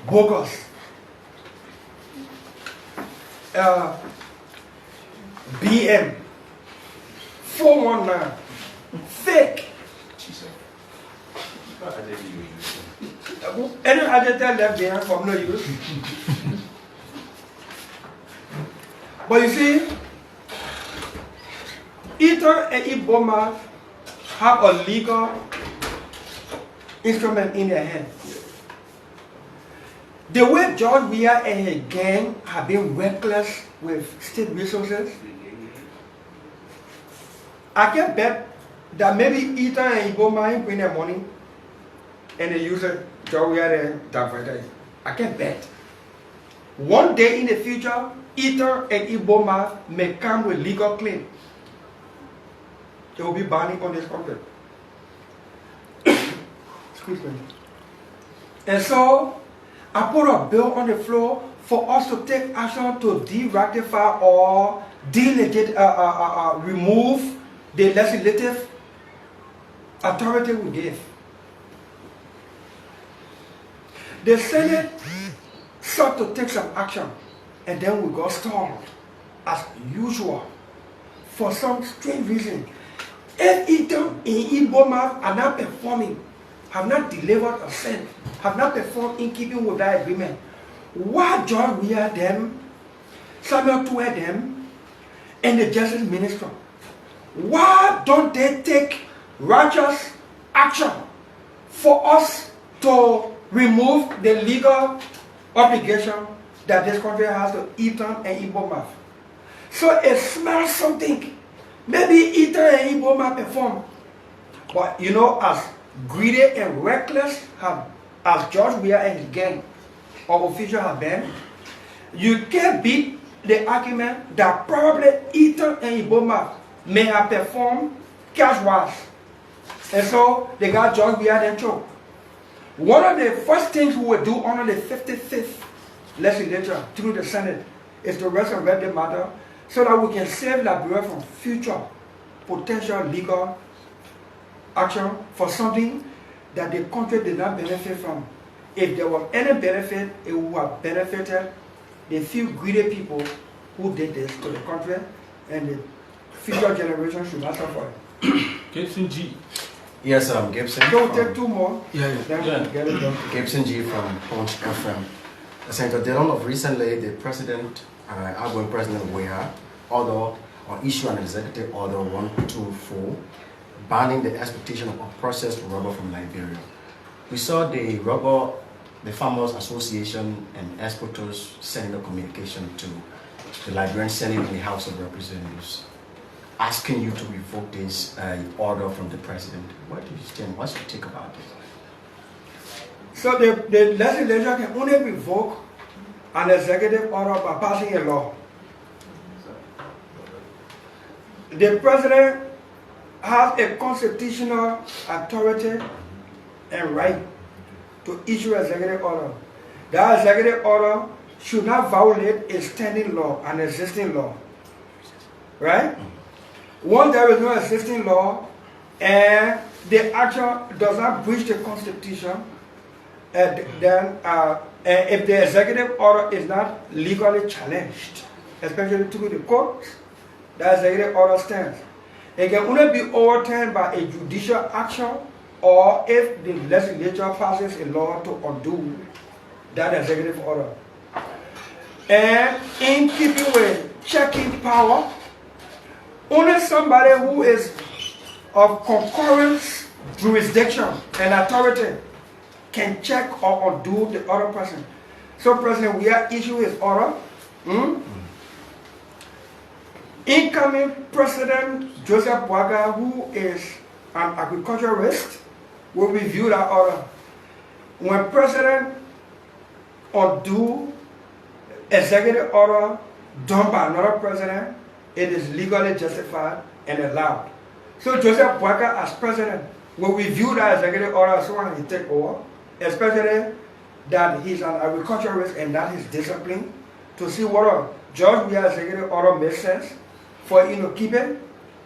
bogus. BM 419 fake. Any adjective left behind from no use. But you see, Eton and Iboma have a legal instrument in their hand. The way George Weah and his gang have been reckless with state resources, I can bet that maybe Eton and Iboma bring their money and they use it, George Weah and divert it. I can bet. One day in the future, Eton and Iboma may come with legal claim. They will be banning on this country. Excuse me. And so, I put a bill on the floor for us to take action to de-ratify or remove the legislative authority we gave. The Senate sought to take some action, and then we got stalled, as usual, for some strange reason. If Eton and Iboma are not performing have not delivered a cent, have not performed in keeping with that agreement, why John Weir them, Samuel Tuer them, and the Justice Minister, why don't they take righteous action for us to remove the legal obligation that this country has to Eton and Iboma? So it smells something. Maybe Eton and Iboma perform. But you know, as greedy and reckless as George Weir and his gang or officials have been, you can't beat the argument that probably Eton and Iboma may have performed cash-wise. And so they got George Weir and choked. One of the first things we will do under the 55th legislature through the Senate is to resurrect the matter so that we can save Liberia from future potential legal action for something that the country did not benefit from. If there was any benefit, it would have benefited the few greedy people who did this to the country, and the future generations should not suffer. Gibson G. Yes, Gibson. Don't take two more. Yeah. Get it done. Gibson G from Punch FM. Senator Dillon, of recently, the president, outgoing President Weir, issued an executive order 124 banning the exportation of unprocessed rubber from Liberia. We saw the Farmers Association and exporters sending a communication to the Liberian Senate and the House of Representatives, asking you to revoke this order from the president. What do you think? What's your take about this? So the legislature can only revoke an executive order by passing a law. The president has a constitutional authority and right to issue executive order. That executive order should not violate a standing law, an existing law. Right? Once there is no existing law and the action does not breach the Constitution, then if the executive order is not legally challenged, especially through the courts, the executive order stands. It can only be overturned by a judicial action or if the legislature passes a law to undo that executive order. And in keeping with checking power, only somebody who is of concurrence, jurisdiction, and authority can check or undo the other person. So President Weir issued his order. Incoming President Joseph Boaga, who is an agriculturalist, will review that order. When President undo executive order done by another president, it is legally justified and allowed. So Joseph Boaga as president will review that executive order as soon as he takes over, especially that he's an agriculturalist and that is disciplined, to see whether George Weir executive order makes sense for him to keep it,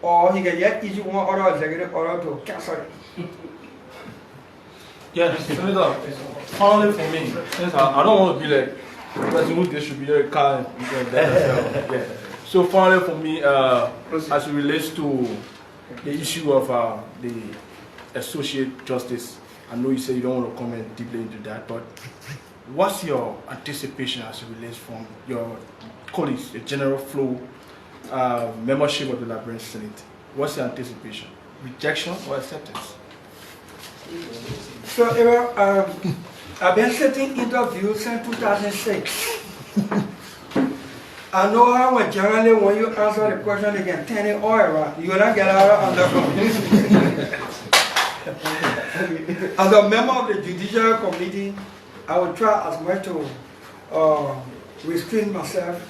or he can yet issue one other executive order to cancel it. Yeah, Senator, finally for me, I don't want to be like President who distributed car. Yeah. So finally for me, as it relates to the issue of the associate justice, I know you say you don't want to comment deeply into that, but what's your anticipation as it relates from your colleagues, the general flow, membership of the Liberian Senate? What's your anticipation? Rejection or acceptance? So, I've been sitting interviews since 2006. I know how when generally when you answer the question, they can turn it all around. You will not get out of the As a member of the Judicial Committee, I will try as much to restrain myself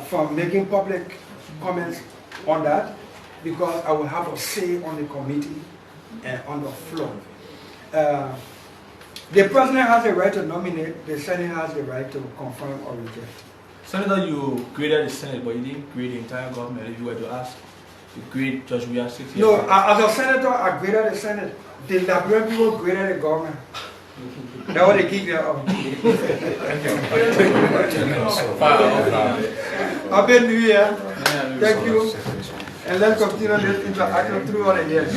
from making public comments on that, because I will have a say on the committee and on the floor. The president has the right to nominate, the Senate has the right to confirm or reject. Senator, you graded the Senate, but you didn't grade the entire government. If you were to ask, you grade Judge Weir 6 years. No, as a senator, I graded the Senate. The Liberian people graded the government. That's what they keep here. Happy New Year. Thank you. And let's continue this interaction through all the years.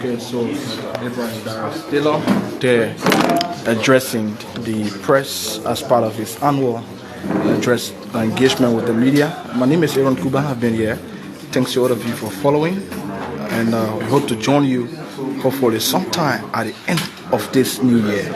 Okay, so Dillon, they're addressing the press as part of his annual address engagement with the media. My name is Aaron Kuba. I've been here. Thanks to all of you for following, and we hope to join you hopefully sometime at the end of this new year.